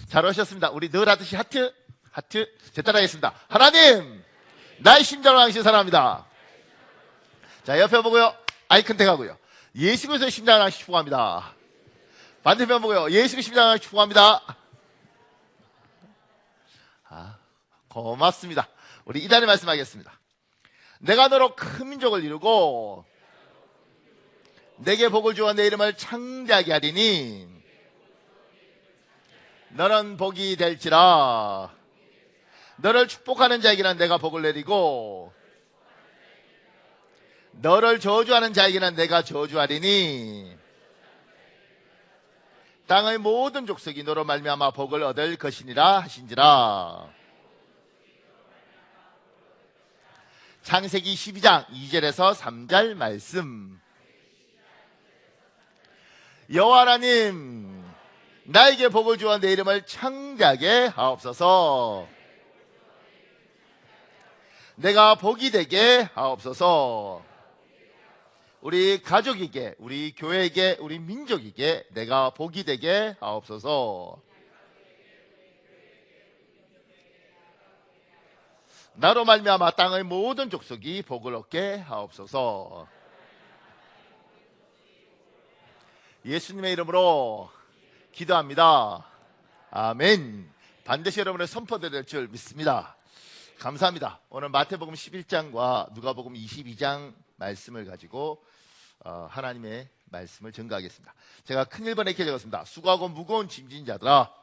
잘 오셨습니다. 우리 늘 하듯이 하트, 하트. 제 따라하겠습니다. 하나님, 나의 심장을 왕신 사랑합니다. 자, 옆에 보고요. 아이 컨택 하고요. 예수 그리스도의 심장을 왕신 축복합니다. 반대편 보고요. 예수 그리스도의 심장을 왕신 축복합니다. 고맙습니다. 우리 이단에 말씀하겠습니다. 내가 너로 큰 민족을 이루고 내게 복을 주어 내 이름을 창대하게 하리니 너는 복이 될지라. 너를 축복하는 자에게는 내가 복을 내리고 너를 저주하는 자에게는 내가 저주하리니 땅의 모든 족속이 너로 말미암아 복을 얻을 것이니라 하신지라. 창세기 12장 2절에서 3절 말씀. 여호와 하나님, 나에게 복을 주어 내 이름을 창대하게 하옵소서. 내가 복이 되게 하옵소서. 우리 가족에게, 우리 교회에게, 우리 민족에게 내가 복이 되게 하옵소서. 나로 말미암아 땅의 모든 족속이 복을 얻게 하옵소서. 예수님의 이름으로 기도합니다. 아멘. 반드시 여러분의 선포될 줄 믿습니다. 감사합니다. 오늘 마태복음 11장과 누가복음 22장 말씀을 가지고 하나님의 말씀을 전가하겠습니다. 제가 큰 1번에 이렇게 적었습니다. 수고하고 무거운 짐진 자들아,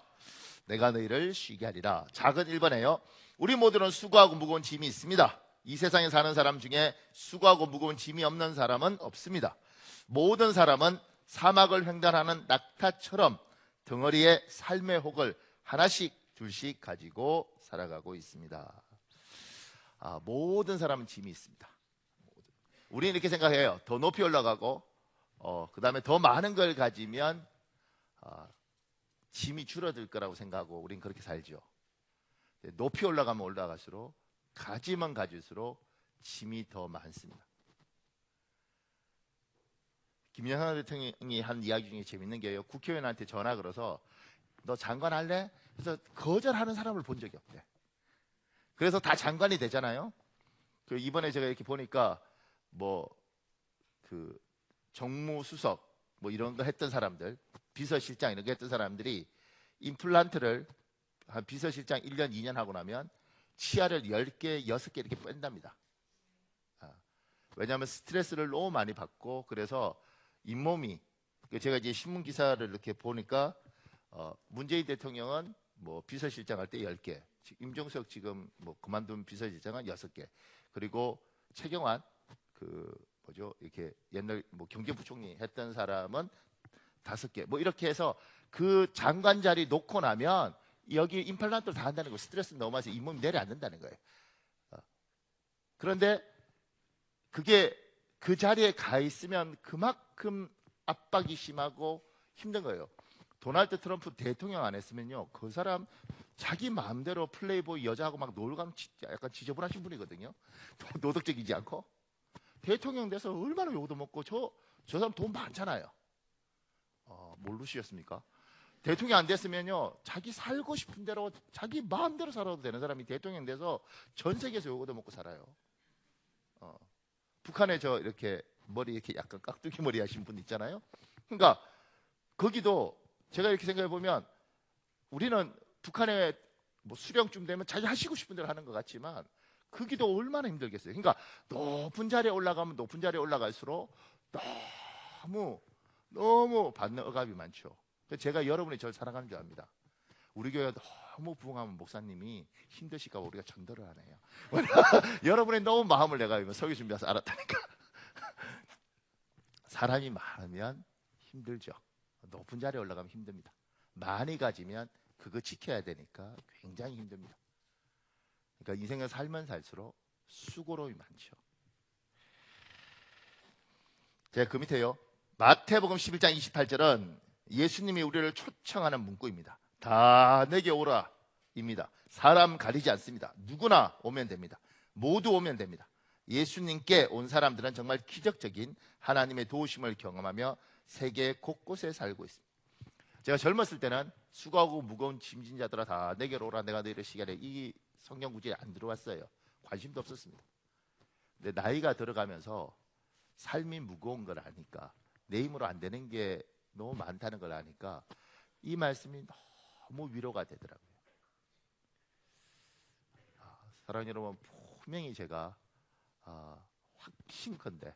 내가 너희를 쉬게 하리라. 작은 1번에요. 우리 모두는 수고하고 무거운 짐이 있습니다. 이 세상에 사는 사람 중에 수고하고 무거운 짐이 없는 사람은 없습니다. 모든 사람은 사막을 횡단하는 낙타처럼 덩어리에 삶의 혹을 하나씩 둘씩 가지고 살아가고 있습니다. 모든 사람은 짐이 있습니다. 우리는 이렇게 생각해요. 더 높이 올라가고 그 다음에 더 많은 걸 가지면 짐이 줄어들 거라고 생각하고 우리는 그렇게 살죠. 높이 올라가면 올라갈수록 가지면 가질수록 짐이 더 많습니다. 김영삼 대통령이 한 이야기 중에 재밌는 게요. 국회의원한테 전화 걸어서 너 장관 할래? 그래서 거절하는 사람을 본 적이 없대. 그래서 다 장관이 되잖아요. 이번에 제가 이렇게 보니까 정무수석 이런 거 했던 사람들, 비서실장 이런 거 했던 사람들이 임플란트를 한 비서실장 1년 2년 하고 나면 치아를 10개 6개 이렇게 뺀답니다. 왜냐하면 스트레스를 너무 많이 받고, 그래서 잇몸이, 제가 이제 신문 기사를 이렇게 보니까 문재인 대통령은 비서실장 할 때 10개, 임종석 지금 그만둔 비서실장은 6개, 그리고 최경환 이렇게 옛날 경제부총리 했던 사람은 5개, 이렇게 해서 그 장관 자리 놓고 나면 여기 임플란트를 다 한다는 거, 스트레스 너무 많아서 잇몸이 내려앉는다는 거예요. 그런데 그게 그 자리에 가 있으면 그만큼 압박이 심하고 힘든 거예요. 도널드 트럼프 대통령 안 했으면요, 그 사람 자기 마음대로 플레이보이 여자하고 막 놀고 가면 약간 지저분하신 분이거든요. 도덕적이지 않고. 대통령 돼서 얼마나 욕도 먹고, 저 사람 돈 많잖아요. 모르시겠습니까? 대통령 안 됐으면요, 자기 살고 싶은 대로 자기 마음대로 살아도 되는 사람이 대통령 돼서 전 세계에서 욕도 먹고 살아요. 북한에 이렇게 머리 이렇게 약간 깍두기 머리 하신 분 있잖아요. 그러니까 거기도 제가 이렇게 생각해 보면 우리는 북한에 수령쯤 되면 자기 하시고 싶은 대로 하는 것 같지만 거기도 얼마나 힘들겠어요. 그러니까 높은 자리에 올라가면 높은 자리에 올라갈수록 너무 받는 억압이 많죠. 제가 여러분이 저를 사랑하는 줄 압니다. 우리 교회가 너무 부흥하면 목사님이 힘드실까 봐 우리가 전도를 안 해요. 여러분의 너무 마음을 내가 설교 준비해서 알았다니까. 사람이 많으면 힘들죠. 높은 자리에 올라가면 힘듭니다. 많이 가지면 그거 지켜야 되니까 굉장히 힘듭니다. 그러니까 인생을 살면 살수록 수고로움이 많죠. 제가 그 밑에요, 마태복음 11장 28절은 예수님이 우리를 초청하는 문구입니다. 다 내게 오라 입니다. 사람 가리지 않습니다. 누구나 오면 됩니다. 모두 오면 됩니다. 예수님께 온 사람들은 정말 기적적인 하나님의 도우심을 경험하며 세계 곳곳에 살고 있습니다. 제가 젊었을 때는 수고하고 무거운 짐진 자들아 다 내게로 오라 내가 너희를 시간에 이 성경 구절에 안 들어왔어요. 관심도 없었습니다. 근데 나이가 들어가면서 삶이 무거운 걸 아니까, 내 힘으로 안 되는 게 너무 많다는 걸 아니까 이 말씀이 너무 위로가 되더라고요. 사랑하는 여러분, 분명히 제가 확신컨대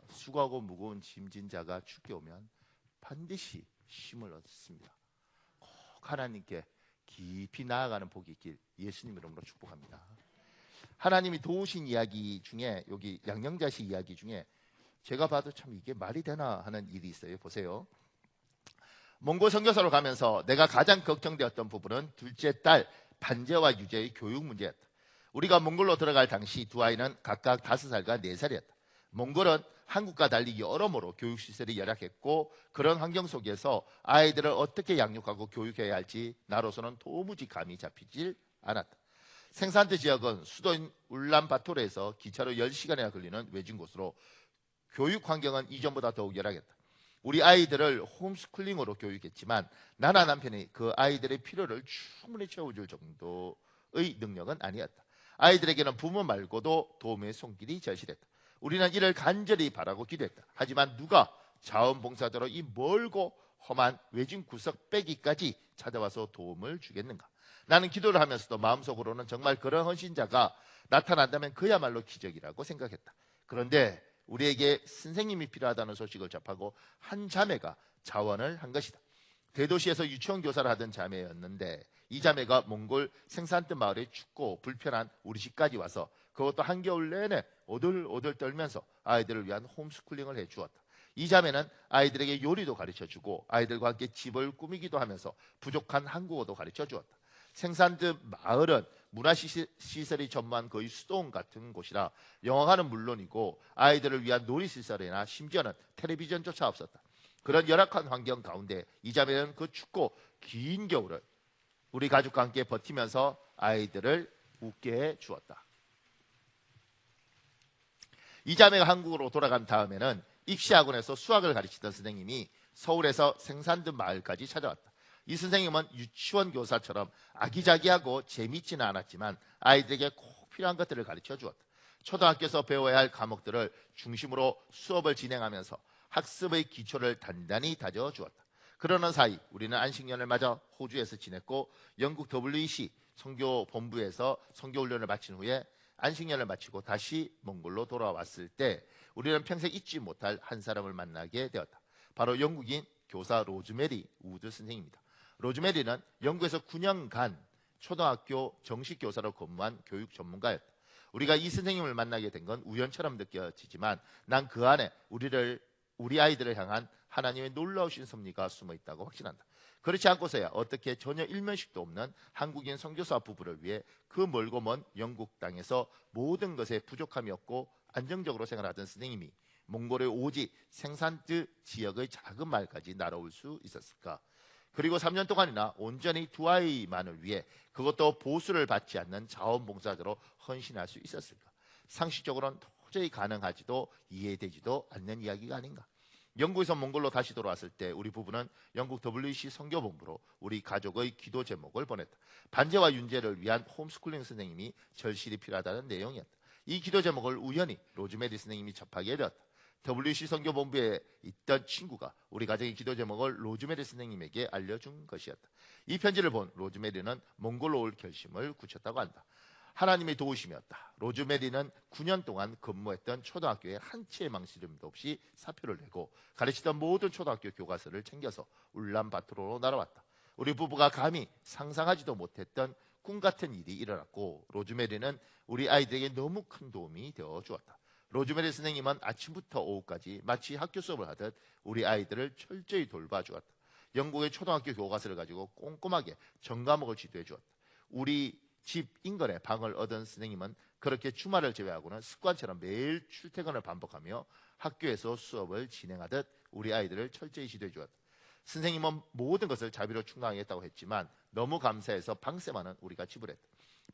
수고하고 무거운 짐진 자가 죽게 오면 반드시 쉼을 얻습니다. 꼭 하나님께 깊이 나아가는 복이 있길 예수님 이름으로 축복합니다. 하나님이 도우신 이야기 중에, 여기 양령자식 이야기 중에 제가 봐도 참 이게 말이 되나 하는 일이 있어요. 보세요. 몽골 선교사로 가면서 내가 가장 걱정되었던 부분은 둘째 딸 반제와 유제의 교육 문제였다. 우리가 몽골로 들어갈 당시 두 아이는 각각 5살과 4살이었다. 몽골은 한국과 달리 여러모로 교육시설이 열악했고, 그런 환경 속에서 아이들을 어떻게 양육하고 교육해야 할지 나로서는 도무지 감이 잡히질 않았다. 생산트 지역은 수도인 울란바토르에서 기차로 10시간이나 걸리는 외진 곳으로 교육 환경은 이전보다 더욱 열악했다. 우리 아이들을 홈스쿨링으로 교육했지만 나나 남편이 그 아이들의 필요를 충분히 채워줄 정도의 능력은 아니었다. 아이들에게는 부모 말고도 도움의 손길이 절실했다. 우리는 이를 간절히 바라고 기도했다. 하지만 누가 자원봉사자로 이 멀고 험한 외진 구석 빼기까지 찾아와서 도움을 주겠는가? 나는 기도를 하면서도 마음속으로는 정말 그런 헌신자가 나타난다면 그야말로 기적이라고 생각했다. 그런데 우리에게 선생님이 필요하다는 소식을 접하고 한 자매가 자원을 한 것이다. 대도시에서 유치원 교사를 하던 자매였는데 이 자매가 몽골 생산트 마을에 춥고 불편한 우리 집까지 와서 그것도 한겨울 내내 오들오들 떨면서 아이들을 위한 홈스쿨링을 해주었다. 이 자매는 아이들에게 요리도 가르쳐주고 아이들과 함께 집을 꾸미기도 하면서 부족한 한국어도 가르쳐주었다. 생산트 마을은 문화시설이 전무한 거의 수도원 같은 곳이라 영화관은 물론이고 아이들을 위한 놀이시설이나 심지어는 텔레비전조차 없었다. 그런 열악한 환경 가운데 이 자매는 그 춥고 긴 겨울을 우리 가족과 함께 버티면서 아이들을 웃게 해 주었다. 이 자매가 한국으로 돌아간 다음에는 입시학원에서 수학을 가르치던 선생님이 서울에서 생산트 마을까지 찾아왔다. 이 선생님은 유치원 교사처럼 아기자기하고 재미있지는 않았지만 아이들에게 꼭 필요한 것들을 가르쳐 주었다. 초등학교에서 배워야 할 과목들을 중심으로 수업을 진행하면서 학습의 기초를 단단히 다져 주었다. 그러는 사이 우리는 안식년을 맞아 호주에서 지냈고 영국 WEC 선교본부에서 선교훈련을 마친 후에 안식년을 마치고 다시 몽골로 돌아왔을 때 우리는 평생 잊지 못할 한 사람을 만나게 되었다. 바로 영국인 교사 로즈메리 우드 선생입니다. 로즈메리는 영국에서 9년간 초등학교 정식 교사로 근무한 교육 전문가였다. 우리가 이 선생님을 만나게 된 건 우연처럼 느껴지지만 난 그 안에 우리 아이들을 향한 하나님의 놀라우신 섭리가 숨어 있다고 확신한다. 그렇지 않고서야 어떻게 전혀 일면식도 없는 한국인 선교사 부부를 위해 그 멀고 먼 영국 땅에서 모든 것에 부족함이 없고 안정적으로 생활하던 선생님이 몽골의 오지 생산트 지역의 작은 마을까지 날아올 수 있었을까? 그리고 3년 동안이나 온전히 두 아이만을 위해 그것도 보수를 받지 않는 자원봉사자로 헌신할 수 있었을까? 상식적으로는 도저히 가능하지도 이해되지도 않는 이야기가 아닌가? 영국에서 몽골로 다시 돌아왔을 때 우리 부부는 영국 WC 선교본부로 우리 가족의 기도 제목을 보냈다. 반제와 윤제를 위한 홈스쿨링 선생님이 절실히 필요하다는 내용이었다. 이 기도 제목을 우연히 로즈메리 선생님이 접하게 되었다. WC 선교본부에 있던 친구가 우리 가정의 기도 제목을 로즈메리 선생님에게 알려준 것이었다. 이 편지를 본 로즈메리는 몽골로 올 결심을 굳혔다고 한다. 하나님의 도우심이었다. 로즈메리는 9년 동안 근무했던 초등학교에 한 치의 망설임도 없이 사표를 내고 가르치던 모든 초등학교 교과서를 챙겨서 울란바토르로 날아왔다. 우리 부부가 감히 상상하지도 못했던 꿈 같은 일이 일어났고 로즈메리는 우리 아이들에게 너무 큰 도움이 되어 주었다. 로즈메리 선생님은 아침부터 오후까지 마치 학교 수업을 하듯 우리 아이들을 철저히 돌봐주었다. 영국의 초등학교 교과서를 가지고 꼼꼼하게 전과목을 지도해 주었다. 우리 집 인근에 방을 얻은 선생님은 그렇게 주말을 제외하고는 습관처럼 매일 출퇴근을 반복하며 학교에서 수업을 진행하듯 우리 아이들을 철저히 지도해 주었다. 선생님은 모든 것을 자비로 충당하겠다고 했지만 너무 감사해서 방세만은 우리가 지불했다.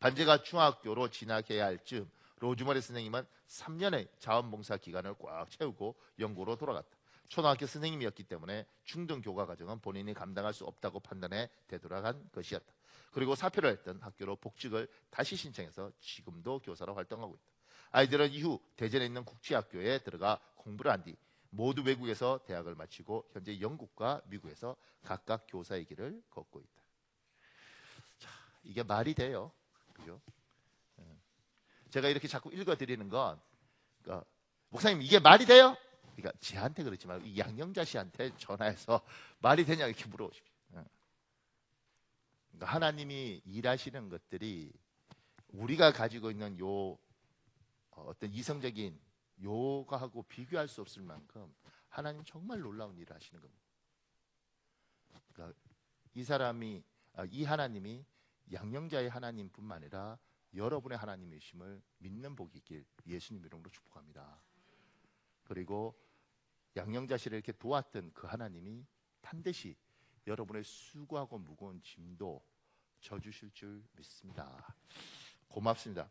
반제가 중학교로 진학해야 할 즈음 로즈메리 선생님은 3년의 자원봉사 기간을 꽉 채우고 영국으로 돌아갔다. 초등학교 선생님이었기 때문에 중등 교과 과정은 본인이 감당할 수 없다고 판단해 되돌아간 것이었다. 그리고 사표를 했던 학교로 복직을 다시 신청해서 지금도 교사로 활동하고 있다. 아이들은 이후 대전에 있는 국제학교에 들어가 공부를 한 뒤 모두 외국에서 대학을 마치고 현재 영국과 미국에서 각각 교사의 길을 걷고 있다. 자, 이게 말이 돼요? 그죠? 제가 이렇게 자꾸 읽어드리는 건 그러니까 목사님 이게 말이 돼요? 그러니까 저한테 그렇지 말고 이 양영자 씨한테 전화해서 말이 되냐 이렇게 물어보십시오. 그러니까 하나님이 일하시는 것들이 우리가 가지고 있는 요 어떤 이성적인 요거하고 비교할 수 없을 만큼 하나님 정말 놀라운 일을 하시는 겁니다. 그러니까 이 하나님이 양영자의 하나님뿐만 아니라 여러분의 하나님이심을 믿는 복이 있길 예수님 이름으로 축복합니다. 그리고 양영자 씨를 이렇게 도왔던 그 하나님이 반드시 여러분의 수고하고 무거운 짐도 져주실 줄 믿습니다. 고맙습니다.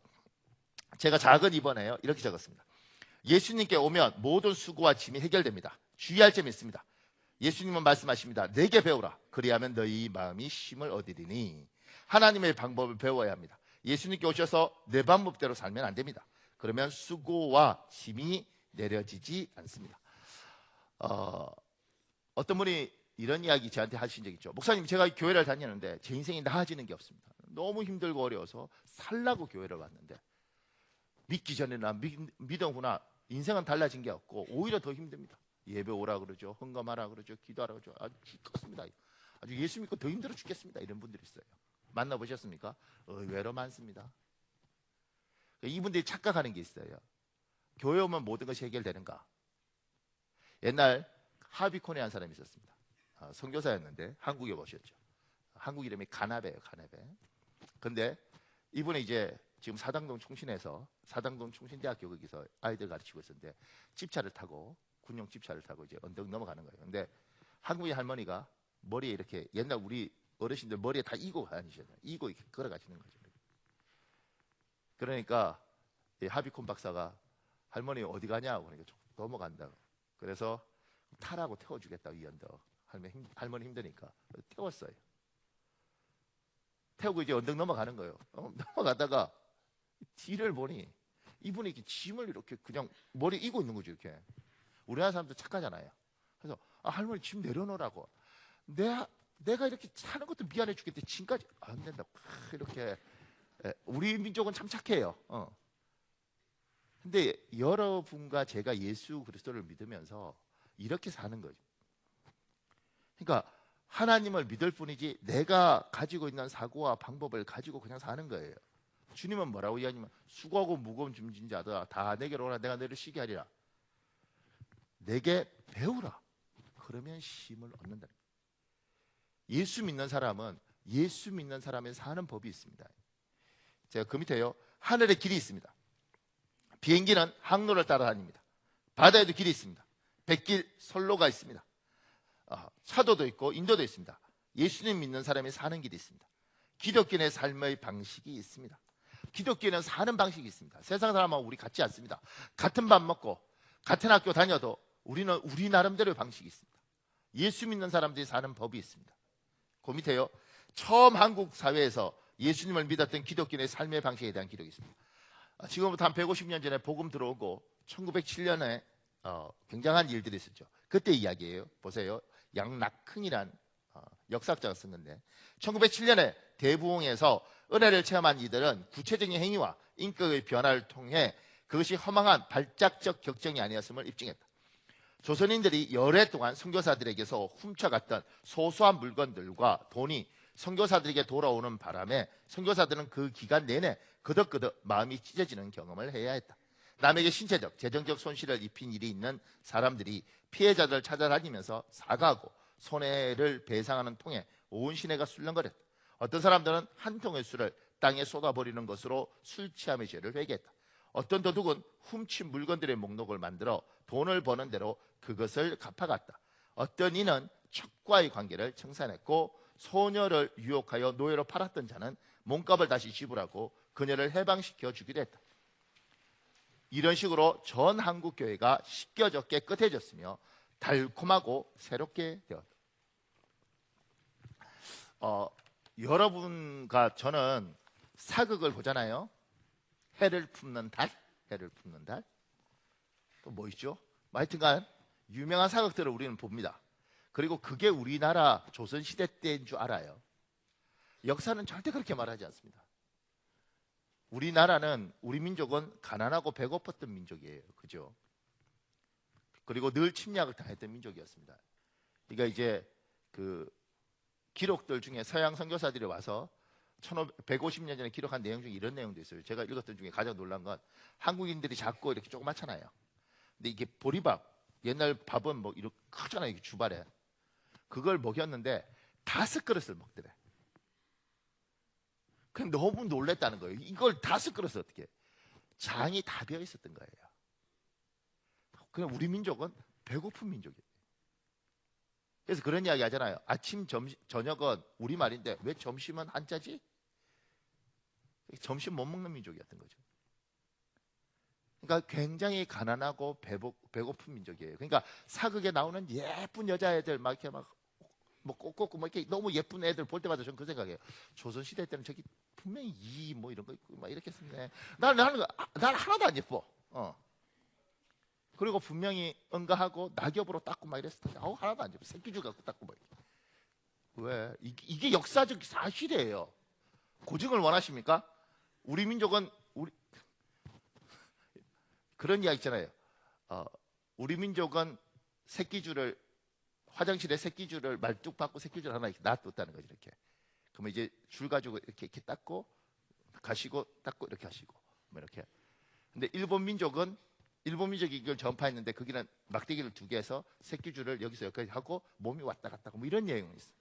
제가 작은 2번에요 이렇게 적었습니다. 예수님께 오면 모든 수고와 짐이 해결됩니다. 주의할 점이 있습니다. 예수님은 말씀하십니다. 내게 배우라. 그리하면 너희 마음이 쉼을 얻으리니. 하나님의 방법을 배워야 합니다. 예수님께 오셔서 내 방법대로 살면 안 됩니다. 그러면 수고와 짐이 내려지지 않습니다. 어떤 분이 이런 이야기 저한테 하신 적 있죠. 목사님 제가 교회를 다니는데 제 인생이 나아지는 게 없습니다. 너무 힘들고 어려워서 살라고 교회를 왔는데 믿기 전에나 믿은 후나 인생은 달라진 게 없고 오히려 더 힘듭니다. 예배 오라 그러죠. 헌금하라 그러죠. 기도하라 그러죠. 아주 죽겠습니다. 아주 예수 믿고 더 힘들어 죽겠습니다. 이런 분들이 있어요. 만나보셨습니까? 의외로 많습니다. 이분들이 착각하는 게 있어요. 교회 오면 모든 것이 해결되는가? 옛날 하비콘에 한 사람이 있었습니다. 선교사였는데 한국에 오셨죠. 한국 이름이 가나베예요. 가나베. 근데 이분이 이제 지금 사당동 총신에서 사당동 총신대학교 거기서 아이들 가르치고 있었는데 집차를 타고 군용 집차를 타고 이제 언덕 넘어가는 거예요. 근데 한국의 할머니가 머리에 이렇게 옛날 우리 어르신들 머리에 다 이고 다니시잖아요. 이고 이렇게 걸어가시는 거죠. 그러니까 하비콘 박사가 할머니 어디 가냐고 그러니까 넘어간다고. 그래서 타라고 태워주겠다고 이 언덕. 할머니 힘드니까 태웠어요. 태우고 이제 언덕 넘어가는 거예요. 넘어가다가 뒤를 보니 이분이 이렇게 짐을 이렇게 그냥 머리에 이고 있는 거죠. 이렇게. 우리나라 사람들 착하잖아요. 그래서 할머니 짐 내려놓으라고. 내가 이렇게 사는 것도 미안해 죽겠는데 짐까지 안 된다. 이렇게 우리 민족은 참 착해요. 근데 여러분과 제가 예수 그리스도를 믿으면서 이렇게 사는 거죠. 그러니까 하나님을 믿을 뿐이지 내가 가지고 있는 사고와 방법을 가지고 그냥 사는 거예요. 주님은 뭐라고 이야기하냐면 수고하고 무거운 짐진 자들 다 내게로 오라 내가 너를 쉬게 하리라. 내게 배우라. 그러면 쉼을 얻는다. 예수 믿는 사람은 예수 믿는 사람의 사는 법이 있습니다. 제가 그 밑에요. 하늘에 길이 있습니다. 비행기는 항로를 따라다닙니다. 바다에도 길이 있습니다. 백길 선로가 있습니다. 차도도 있고 인도도 있습니다. 예수님 믿는 사람이 사는 길이 있습니다. 기독교인의 삶의 방식이 있습니다. 기독교인은 사는 방식이 있습니다. 세상 사람하고 우리 같지 않습니다. 같은 밥 먹고 같은 학교 다녀도 우리는 우리 나름대로의 방식이 있습니다. 예수 믿는 사람들이 사는 법이 있습니다. 그 밑에요. 처음 한국 사회에서 예수님을 믿었던 기독교인의 삶의 방식에 대한 기록이 있습니다. 지금부터 한 150년 전에 복음 들어오고 1907년에 굉장한 일들이 있었죠. 그때 이야기예요. 보세요. 양낙흥이란 역사학자가 쓴 건데 1907년에 대부흥에서 은혜를 체험한 이들은 구체적인 행위와 인격의 변화를 통해 그것이 허망한 발작적 격정이 아니었음을 입증했다. 조선인들이 열해 동안 선교사들에게서 훔쳐갔던 소소한 물건들과 돈이 선교사들에게 돌아오는 바람에 선교사들은 그 기간 내내 그덕그덕 마음이 찢어지는 경험을 해야 했다. 남에게 신체적, 재정적 손실을 입힌 일이 있는 사람들이 피해자들을 찾아다니면서 사과하고 손해를 배상하는 통에 온 시내가 술렁거렸다. 어떤 사람들은 한 통의 술을 땅에 쏟아버리는 것으로 술 취함의 죄를 회개했다. 어떤 도둑은 훔친 물건들의 목록을 만들어 돈을 버는 대로 그것을 갚아갔다. 어떤 이는 척과의 관계를 청산했고 소녀를 유혹하여 노예로 팔았던 자는 몸값을 다시 지불하고 그녀를 해방시켜 주기도 했다. 이런 식으로 전 한국 교회가 씻겨져 깨끗해졌으며 달콤하고 새롭게 되었다. 여러분과 저는 사극을 보잖아요. 해를 품는 달, 해를 품는 달. 또 뭐 있죠? 하여튼간 유명한 사극들을 우리는 봅니다. 그리고 그게 우리나라 조선시대 때인 줄 알아요. 역사는 절대 그렇게 말하지 않습니다. 우리나라는, 우리 민족은 가난하고 배고팠던 민족이에요. 그죠? 그리고 늘 침략을 당했던 민족이었습니다. 그러니까 이제 그 기록들 중에 서양 선교사들이 와서 150년 전에 기록한 내용 중에 이런 내용도 있어요. 제가 읽었던 중에 가장 놀란 건, 한국인들이 작고 이렇게 조그맣잖아요. 근데 이게 보리밥, 옛날 밥은 뭐 이렇게 크잖아요. 이게 주발에. 그걸 먹였는데 5그릇을 먹더래. 그냥 너무 놀랬다는 거예요. 이걸 5그릇을 어떻게? 장이 다 비어 있었던 거예요. 그냥 우리 민족은 배고픈 민족이에요. 그래서 그런 이야기 하잖아요. 아침, 점심, 저녁은 우리말인데 왜 점심은 한자지? 점심 못 먹는 민족이었던 거죠. 그러니까 굉장히 가난하고 배고픈 민족이에요. 그러니까 사극에 나오는 예쁜 여자애들 막 이렇게 뭐 꼬꼬꼬 뭐 이렇게 너무 예쁜 애들 볼 때마다 저는 그 생각해요. 조선 시대 때는 저기 분명히 이 뭐 이런 거 있고 막 이렇게 했네. 난 하나도 안 예뻐. 그리고 분명히 응가하고 낙엽으로 닦고 막 이랬을 텐데 하나도 안 예뻐. 새끼줄 갖고 닦고 막. 왜? 이게 역사적 사실이에요. 고증을 원하십니까? 우리 민족은 그런 이야기 있잖아요. 우리 민족은 새끼줄을, 화장실에 새끼줄을 말뚝 받고 새끼줄 하나 이렇게 놔뒀다는 거죠. 이렇게. 그러면 이제 줄 가지고 이렇게 닦고 가시고 닦고 이렇게 하시고 뭐 이렇게. 근데 일본 민족이 이걸 전파했는데 거기는 막대기를 2개 해서 새끼줄을 여기서 여기까지 하고 몸이 왔다 갔다 하고 뭐 이런 내용이 있어.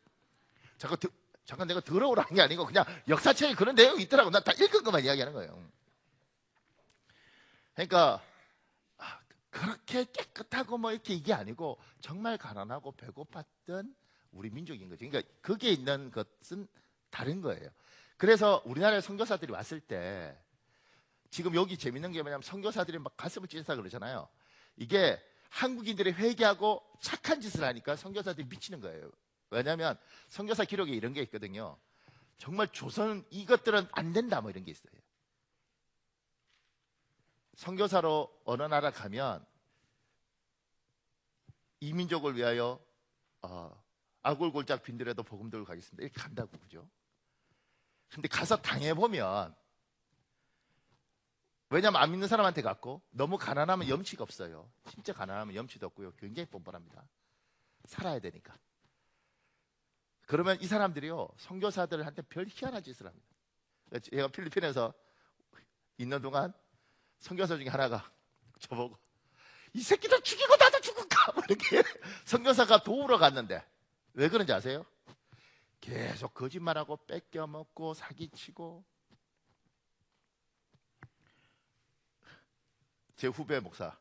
잠깐 내가 들어오라는 게 아니고 그냥 역사책에 그런 내용이 있더라고. 나 다 읽은 것만 이야기하는 거예요. 그러니까 그렇게 깨끗하고 뭐 이렇게 이게 아니고 정말 가난하고 배고팠던 우리 민족인 거죠. 그러니까 거기에 있는 것은 다른 거예요. 그래서 우리나라에 선교사들이 왔을 때 지금 여기 재밌는 게 뭐냐면 선교사들이 막 가슴을 찢어서 그러잖아요. 이게 한국인들이 회개하고 착한 짓을 하니까 선교사들이 미치는 거예요. 왜냐하면 선교사 기록에 이런 게 있거든요. 정말 조선 이것들은 안 된다 뭐 이런 게 있어요. 선교사로 어느 나라 가면 이 민족을 위하여 아골골짝 빈들에도 복음 들고 가겠습니다. 이렇게 간다고. 그죠? 근데 가서 당해보면, 왜냐면 안 믿는 사람한테 갔고 너무 가난하면 염치가 없어요. 진짜 가난하면 염치도 없고요. 굉장히 뻔뻔합니다. 살아야 되니까. 그러면 이 사람들이요, 선교사들한테 별 희한한 짓을 합니다. 제가 필리핀에서 있는 동안 선교사 중에 하나가 저보고 이 새끼들 죽이고 나도 죽을까? 이렇게 선교사가 도우러 갔는데 왜 그런지 아세요? 계속 거짓말하고 뺏겨먹고 사기치고. 제 후배 목사,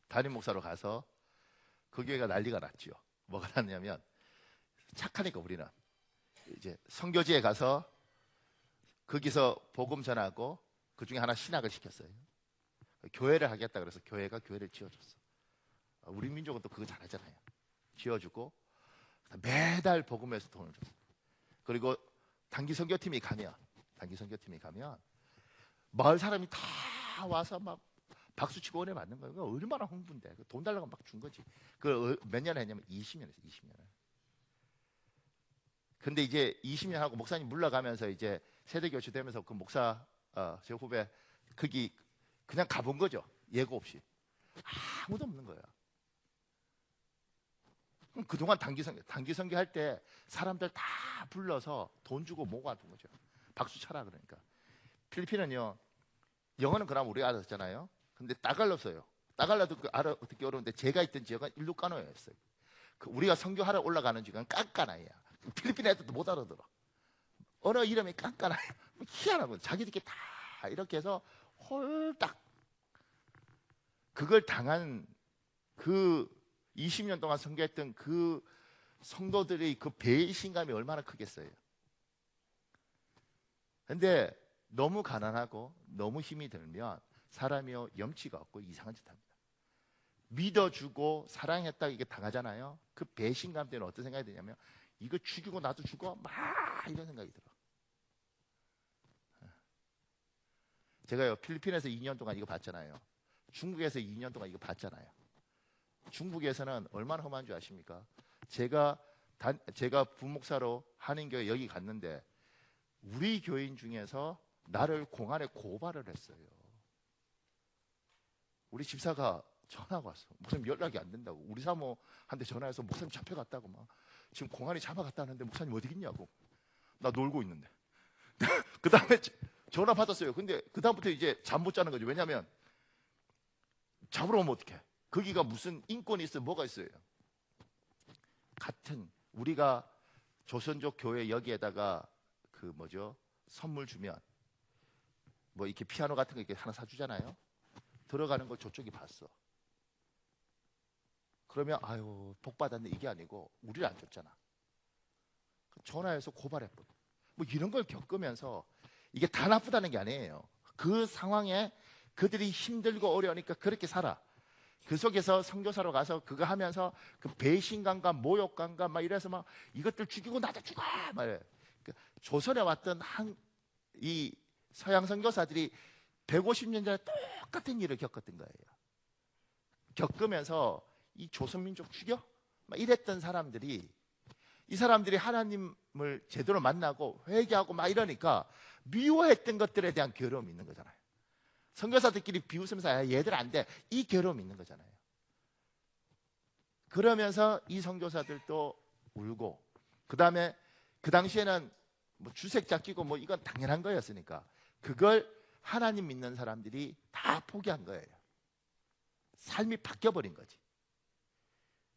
담임 목사로 가서 그 교회가 난리가 났죠. 뭐가 났냐면 착하니까 우리는 이제 선교지에 가서 거기서 복음 전하고 그 중에 하나 신학을 시켰어요. 교회를 하겠다 그래서 교회가 교회를 지어줬어. 우리 민족은 또 그거 잘하잖아요. 지어주고 매달 복음에서 돈을 줬어. 그리고 단기 선교팀이 가면 마을 사람이 다 와서 막 박수치고 은혜 받는 거예요. 얼마나 흥분돼. 돈 달라고 막 준 거지. 그 몇 년 했냐면 20년 했어. 20년. 근데 이제 20년 하고 목사님 물러가면서 이제 세대 교체되면서 그 목사 제 후배 거기 그냥 가본 거죠. 예고 없이. 아무도 없는 거야. 그럼 그동안 단기 선교 할 때 사람들 다 불러서 돈 주고 모아둔 거죠. 박수 쳐라 그러니까. 필리핀은요, 영어는 그럼 우리가 알았잖아요. 근데 따갈로서요. 따갈라도 알아 듣기 어려운데 제가 있던 지역은 일루카노였어요. 우리가 선교하러 올라가는 지역은 깐까나이야. 필리핀 애들도 못 알아들어. 언어 이름이 깐까나이야. 희한하고 자기들끼리 다 이렇게 해서 홀딱 그걸 당한 그 20년 동안 선교했던 그 성도들의 그 배신감이 얼마나 크겠어요. 근데 너무 가난하고 너무 힘이 들면 사람이요 염치가 없고 이상한 짓 합니다. 믿어주고 사랑했다 이게 당하잖아요. 그 배신감 때문에 어떤 생각이 드냐면 이거 죽이고 나도 죽어? 막 이런 생각이 들어. 제가요 필리핀에서 2년 동안 이거 봤잖아요. 중국에서 2년 동안 이거 봤잖아요. 중국에서는 얼마나 험한 줄 아십니까? 제가 부목사로 한인교회 여기 갔는데 우리 교인 중에서 나를 공안에 고발을 했어요. 우리 집사가 전화가 왔어. 목사님 연락이 안 된다고. 우리 사모한테 전화해서 목사님 잡혀갔다고 막. 지금 공안이 잡아갔다는데 목사님 어디 있냐고. 나 놀고 있는데. 그 다음에 전화 받았어요. 근데 그 다음부터 이제 잠 못 자는 거죠. 왜냐하면 잡으러 오면 어떡해. 거기가 무슨 인권이 있어요? 뭐가 있어요? 같은 우리가 조선족 교회 여기에다가 그 뭐죠? 선물 주면 뭐 이렇게 피아노 같은 거 이렇게 하나 사주잖아요. 들어가는 걸 저쪽이 봤어. 그러면 아유 복 받았네 이게 아니고 우리를 안 줬잖아. 전화해서 고발했거든. 뭐 이런 걸 겪으면서 이게 다 나쁘다는 게 아니에요. 그 상황에 그들이 힘들고 어려우니까 그렇게 살아. 그 속에서 선교사로 가서 그거 하면서 그 배신감과 모욕감과 막 이래서 막 이것들 죽이고 나도 죽어 막 조선에 왔던 이 서양 선교사들이 150년 전에 똑같은 일을 겪었던 거예요. 겪으면서 이 조선민족 죽여? 막 이랬던 사람들이 이 사람들이 하나님을 제대로 만나고 회개하고 막 이러니까 미워했던 것들에 대한 괴로움이 있는 거잖아요. 선교사들끼리 비웃으면서 야, 얘들 안 돼. 이 괴로움이 있는 거잖아요. 그러면서 이 선교사들도 울고 그 다음에 그 당시에는 뭐 주색 잡히고 뭐 이건 당연한 거였으니까 그걸 하나님 믿는 사람들이 다 포기한 거예요. 삶이 바뀌어버린 거지.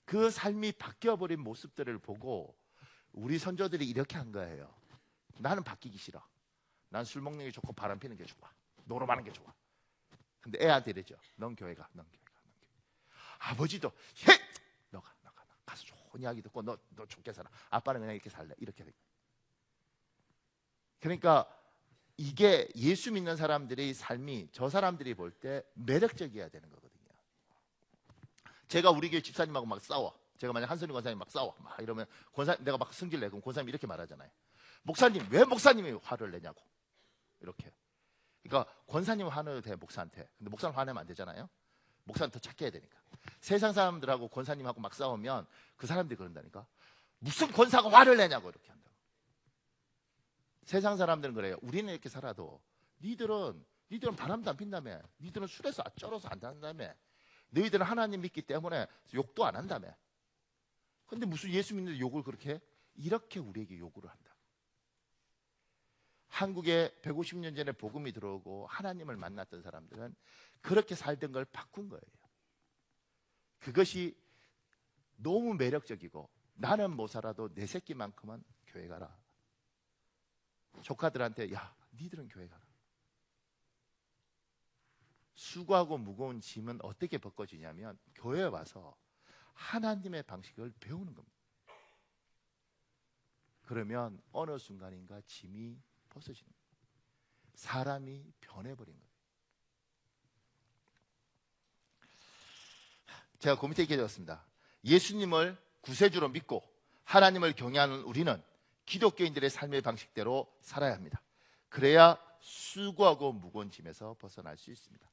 그 삶이 바뀌어버린 모습들을 보고 우리 선조들이 이렇게 한 거예요. 나는 바뀌기 싫어. 난 술 먹는 게 좋고 바람 피는 게 좋아. 노름하는 게 좋아. 근데 애한테 이랬죠. 넌 교회 가. 아버지도 해! 너가 가서 좋은 이야기 듣고 너 좋게 살아. 아빠는 그냥 이렇게 살래. 이렇게 돼. 그러니까 이게 예수 믿는 사람들의 삶이 저 사람들이 볼 때 매력적이어야 되는 거거든요. 제가 우리 교회 집사님하고 막 싸워. 제가 만약 한선희 권사님 막 싸워. 막 이러면 내가 막 승질 내고 권사님이 이렇게 말하잖아요. 목사님 왜 목사님이 화를 내냐고. 이렇게. 그러니까 권사님은 화내도 돼 목사한테. 근데 목사는 화내면 안 되잖아요. 목사는 더 착해야 되니까. 세상 사람들하고 권사님하고 막 싸우면 그 사람들이 그런다니까. 무슨 권사가 화를 내냐고 이렇게 한다고. 세상 사람들은 그래요. 우리는 이렇게 살아도 니들은 바람도 안 핀다며. 니들은 술에서 쩔어서 안 잔다며. 너희들은 하나님 믿기 때문에 욕도 안 한다며. 근데 무슨 예수 믿는데 욕을 그렇게 해? 이렇게 우리에게 요구를 한다. 한국에 150년 전에 복음이 들어오고 하나님을 만났던 사람들은 그렇게 살던 걸 바꾼 거예요. 그것이 너무 매력적이고 나는 못 살아도 내 새끼만큼은 교회 가라. 조카들한테 야 니들은 교회 가라. 수고하고 무거운 짐은 어떻게 벗겨지냐면 교회에 와서 하나님의 방식을 배우는 겁니다. 그러면 어느 순간인가 짐이 벗어지는 거예요. 사람이 변해버린 거예요. 제가 그 밑에 이렇게 적었습니다. 예수님을 구세주로 믿고 하나님을 경외하는 우리는 기독교인들의 삶의 방식대로 살아야 합니다. 그래야 수고하고 무거운 짐에서 벗어날 수 있습니다.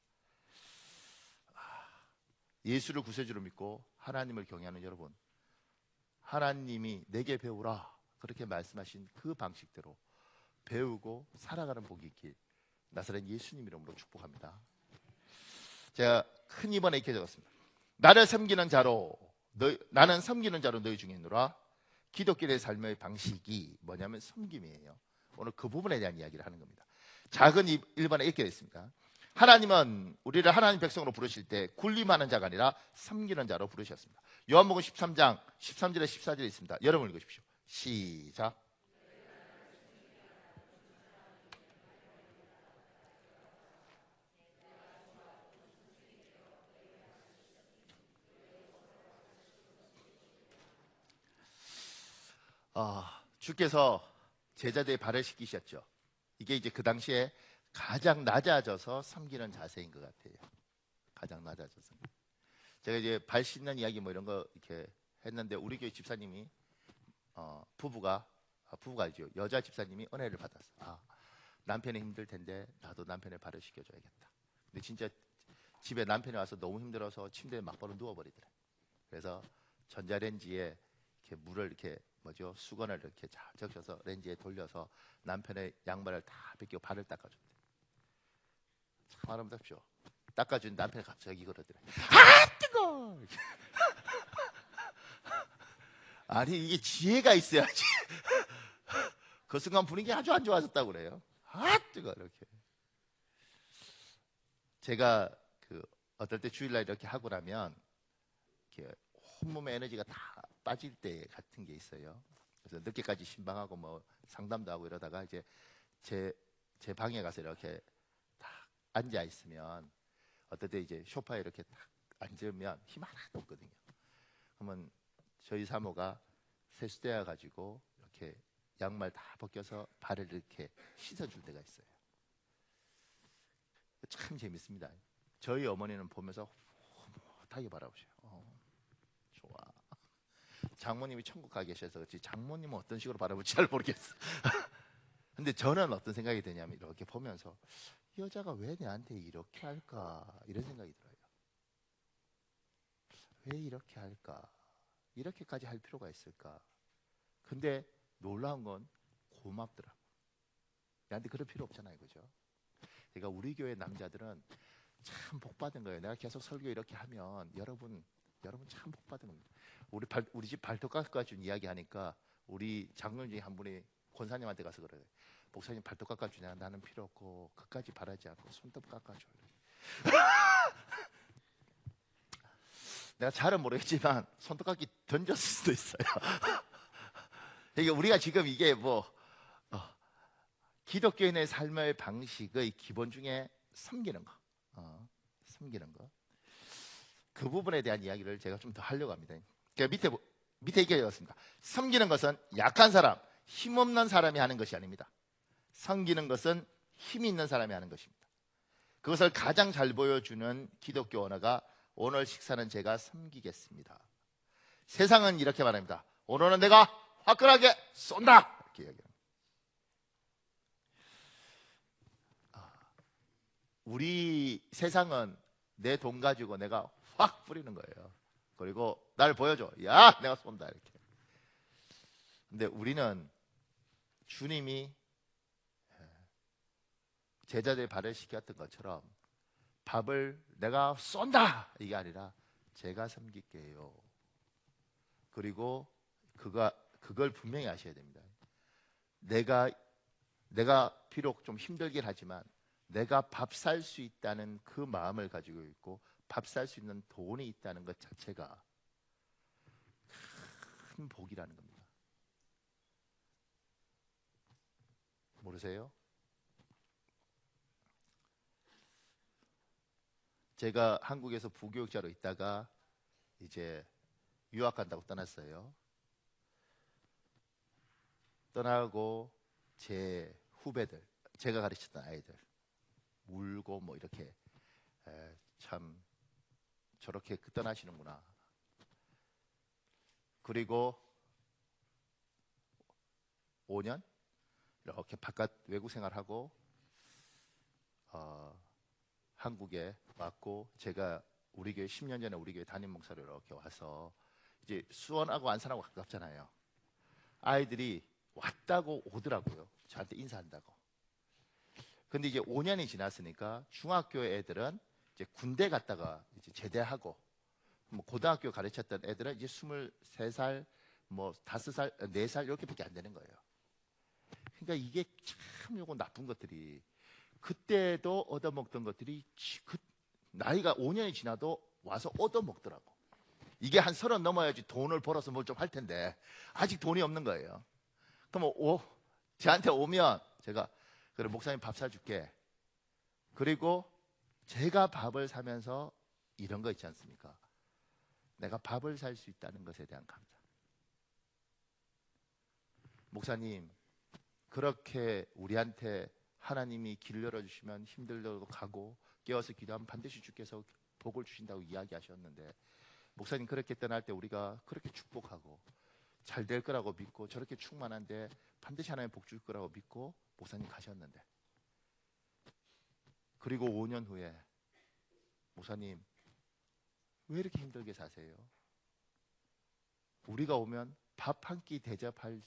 예수를 구세주로 믿고 하나님을 경외하는 여러분, 하나님이 내게 배우라 그렇게 말씀하신 그 방식대로 배우고 살아가는 복이 있길 나사렛 예수님 이름으로 축복합니다. 제가 큰 2번에 이렇게 적었습니다. 나는 섬기는 자로 너희 중에 있노라. 기독교의 삶의 방식이 뭐냐면 섬김이에요. 오늘 그 부분에 대한 이야기를 하는 겁니다. 작은 1번에 이렇게 있습니다. 하나님은 우리를 하나님 백성으로 부르실 때 군림하는 자가 아니라 섬기는 자로 부르셨습니다. 요한복음 13장 13절에 14절에 있습니다. 여러분 읽으십시오. 시작. 주께서 제자들의 발을 씻기셨죠. 이게 이제 그 당시에 가장 낮아져서 섬기는 자세인 것 같아요. 가장 낮아져서. 제가 이제 발 씻는 이야기 뭐 이런 거 이렇게 했는데 우리 교회 집사님이 부부가죠. 여자 집사님이 은혜를 받았어. 남편이 힘들 텐데 나도 남편의 발을 씻겨줘야겠다. 근데 진짜 집에 남편이 와서 너무 힘들어서 침대에 막바로 누워버리더래. 그래서 전자레인지에 이렇게 물을 이렇게 수건을 이렇게 잘 적셔서 렌지에 돌려서 남편의 양말을 다 벗기고 발을 닦아줬대. 참 아름답죠. 닦아준 남편이 갑자기 그러더래. 뜨거! 아니 이게 지혜가 있어야지. 그 순간 분위기 아주 안 좋아졌다고 그래요. 뜨거! 이렇게. 제가 어떨 때 주일날 이렇게 하고 나면 이렇게 온몸의 에너지가 다 빠질 때 같은 게 있어요. 그래서 늦게까지 신방하고 뭐 상담도 하고 이러다가 이제 제 방에 가서 이렇게 딱 앉아 있으면 어떨 때 이제 소파에 이렇게 딱 앉으면 힘 하나도 없거든요. 그러면 저희 사모가 세수대야 가지고 이렇게 양말 다 벗겨서 발을 이렇게 씻어줄 때가 있어요. 참 재밌습니다. 저희 어머니는 보면서 호하게 바라보셔요. 좋아. 장모님이 천국 가 계셔서 그렇지 장모님은 어떤 식으로 바라볼지 잘 모르겠어. 근데 저는 어떤 생각이 드냐면 이렇게 보면서 이 여자가 왜 내한테 이렇게 할까 이런 생각이 들어요. 왜 이렇게 할까? 이렇게까지 할 필요가 있을까? 근데 놀라운 건 고맙더라고. 나한테 그럴 필요 없잖아요, 그죠? 그러니까 우리 교회 남자들은 참 복받은 거예요. 내가 계속 설교 이렇게 하면 여러분 참 복받은 겁니다. 우리 집 발톱 깎아준 이야기 하니까 우리 장로님 중에 한 분이 권사님한테 가서 그래요. 목사님 발톱 깎아주냐? 나는 필요 없고 그까지 바라지 않고 손톱 깎아줘. 내가 잘은 모르겠지만 손톱 깎기 던졌을 수도 있어요. 그러니까 우리가 지금 이게 기독교인의 삶의 방식의 기본 중에 섬기는 거, 섬기는 거. 그 부분에 대한 이야기를 제가 좀 더 하려고 합니다. 그러니까 밑에 이렇게 되었습니다. 섬기는 것은 약한 사람, 힘없는 사람이 하는 것이 아닙니다. 섬기는 것은 힘이 있는 사람이 하는 것입니다. 그것을 가장 잘 보여주는 기독교 언어가 오늘 식사는 제가 섬기겠습니다. 세상은 이렇게 말합니다. 오늘은 내가 화끈하게 쏜다 이렇게 이야기합니다. 우리 세상은 내 돈 가지고 내가 확 뿌리는 거예요. 그리고 날 보여줘. 야, 내가 쏜다 이렇게. 근데 우리는 주님이 제자들의 발을 씻겼던 것처럼 밥을 내가 쏜다 이게 아니라 제가 섬길게요. 그리고 그걸 분명히 아셔야 됩니다. 내가 비록 좀 힘들긴 하지만 내가 밥 살 수 있다는 그 마음을 가지고 있고 밥 살 수 있는 돈이 있다는 것 자체가 큰 복이라는 겁니다. 모르세요? 제가 한국에서 부교육자로 있다가 이제 유학 간다고 떠났어요. 떠나고 제 후배들, 제가 가르쳤던 아이들 울고 뭐 이렇게 참 저렇게 떠나시는구나. 그리고 5년 이렇게 바깥 외국 생활하고 한국에 왔고 제가 우리 교회 10년 전에 우리 교회 담임 목사로 이렇게 와서 이제 수원하고 안산하고 가깝잖아요. 아이들이 왔다고 오더라고요. 저한테 인사한다고. 근데 이제 5년이 지났으니까 중학교 애들은 이제 군대 갔다가 이제 제대하고 뭐 고등학교 가르쳤던 애들은 이제 23살, 뭐 5살, 4살 이렇게밖에 안 되는 거예요. 그러니까 이게 참 요거 나쁜 것들이 그때도 얻어먹던 것들이 나이가 5년이 지나도 와서 얻어먹더라고. 이게 한 30 넘어야지 돈을 벌어서 뭘 좀 할 텐데 아직 돈이 없는 거예요. 그럼 저한테 오면 제가 그래 목사님 밥 사줄게. 그리고 제가 밥을 사면서 이런 거 있지 않습니까? 내가 밥을 살 수 있다는 것에 대한 감사. 목사님 그렇게 우리한테 하나님이 길 열어주시면 힘들어도 가고 깨어서 기도하면 반드시 주께서 복을 주신다고 이야기하셨는데, 목사님 그렇게 떠날 때 우리가 그렇게 축복하고 잘 될 거라고 믿고 저렇게 충만한데 반드시 하나님 복 줄 거라고 믿고 목사님 가셨는데, 그리고 5년 후에 목사님 왜 이렇게 힘들게 사세요? 우리가 오면 밥 한 끼 대접할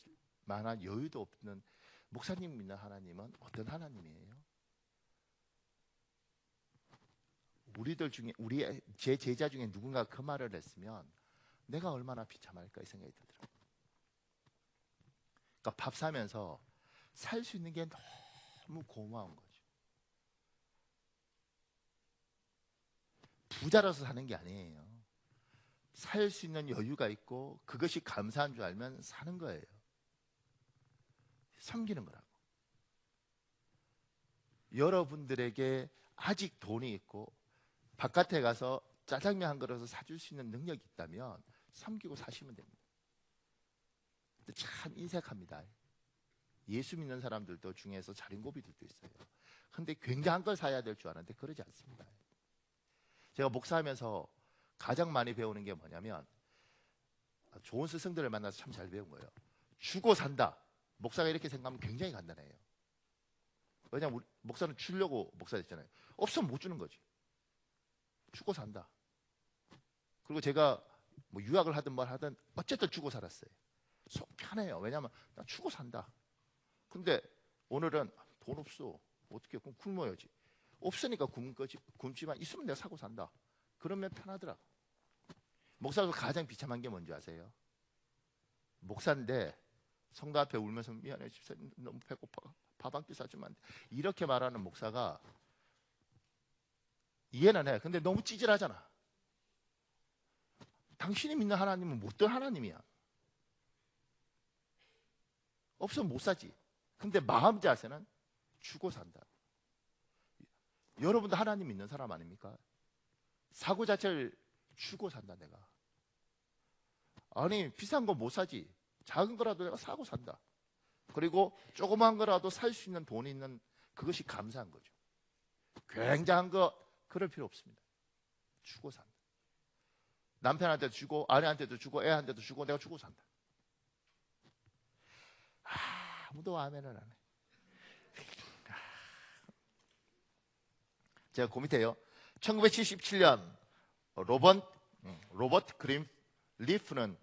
만한 여유도 없는 목사님 믿는 하나님은 어떤 하나님이에요? 우리들 중에 제 제자 중에 누군가 그 말을 했으면 내가 얼마나 비참할까 이 생각이 들더라고요. 그러니까 밥 사면서 살 수 있는 게 너무 고마운 거죠. 부자라서 사는 게 아니에요. 살 수 있는 여유가 있고 그것이 감사한 줄 알면 사는 거예요. 섬기는 거라고. 여러분들에게 아직 돈이 있고 바깥에 가서 짜장면 한 그릇을 사줄 수 있는 능력이 있다면 섬기고 사시면 됩니다. 근데 참 인색합니다. 예수 믿는 사람들도 중에서 자린고비들도 있어요. 근데 굉장한 걸 사야 될 줄 아는데 그러지 않습니다. 제가 목사하면서 가장 많이 배우는 게 뭐냐면, 좋은 스승들을 만나서 참 잘 배운 거예요. 주고 산다. 목사가 이렇게 생각하면 굉장히 간단해요. 왜냐하면 목사는 주려고 목사 됐잖아요. 없으면 못 주는 거지. 주고 산다. 그리고 제가 뭐 유학을 하든 뭘 하든 어쨌든 주고 살았어요. 속 편해요. 왜냐하면 나 주고 산다. 근데 오늘은 돈 없어. 어떻게 그럼 굶어야지. 없으니까 굶지만 있으면 내가 사고 산다. 그러면 편하더라고. 목사도 가장 비참한 게 뭔지 아세요? 목사인데 성도 앞에 울면서 미안해 집사님 너무 배고파 밥 한 끼 사주면 안 돼. 이렇게 말하는 목사가 이해는 해. 근데 너무 찌질하잖아. 당신이 믿는 하나님은 못된 하나님이야. 없으면 못 사지. 근데 마음 자세는 주고 산다. 여러분도 하나님 믿는 사람 아닙니까? 사고 자체를 주고 산다. 내가 아니 비싼 거 못 사지. 작은 거라도 내가 사고 산다. 그리고 조그만 거라도 살 수 있는 돈이 있는 그것이 감사한 거죠. 굉장한 거 그럴 필요 없습니다. 주고 산다. 남편한테도 주고 아내한테도 주고 애한테도 주고 내가 주고 산다. 아무도 아멘을 안 해. 제가 그 밑에요. 1977년 로버트 그린 리프는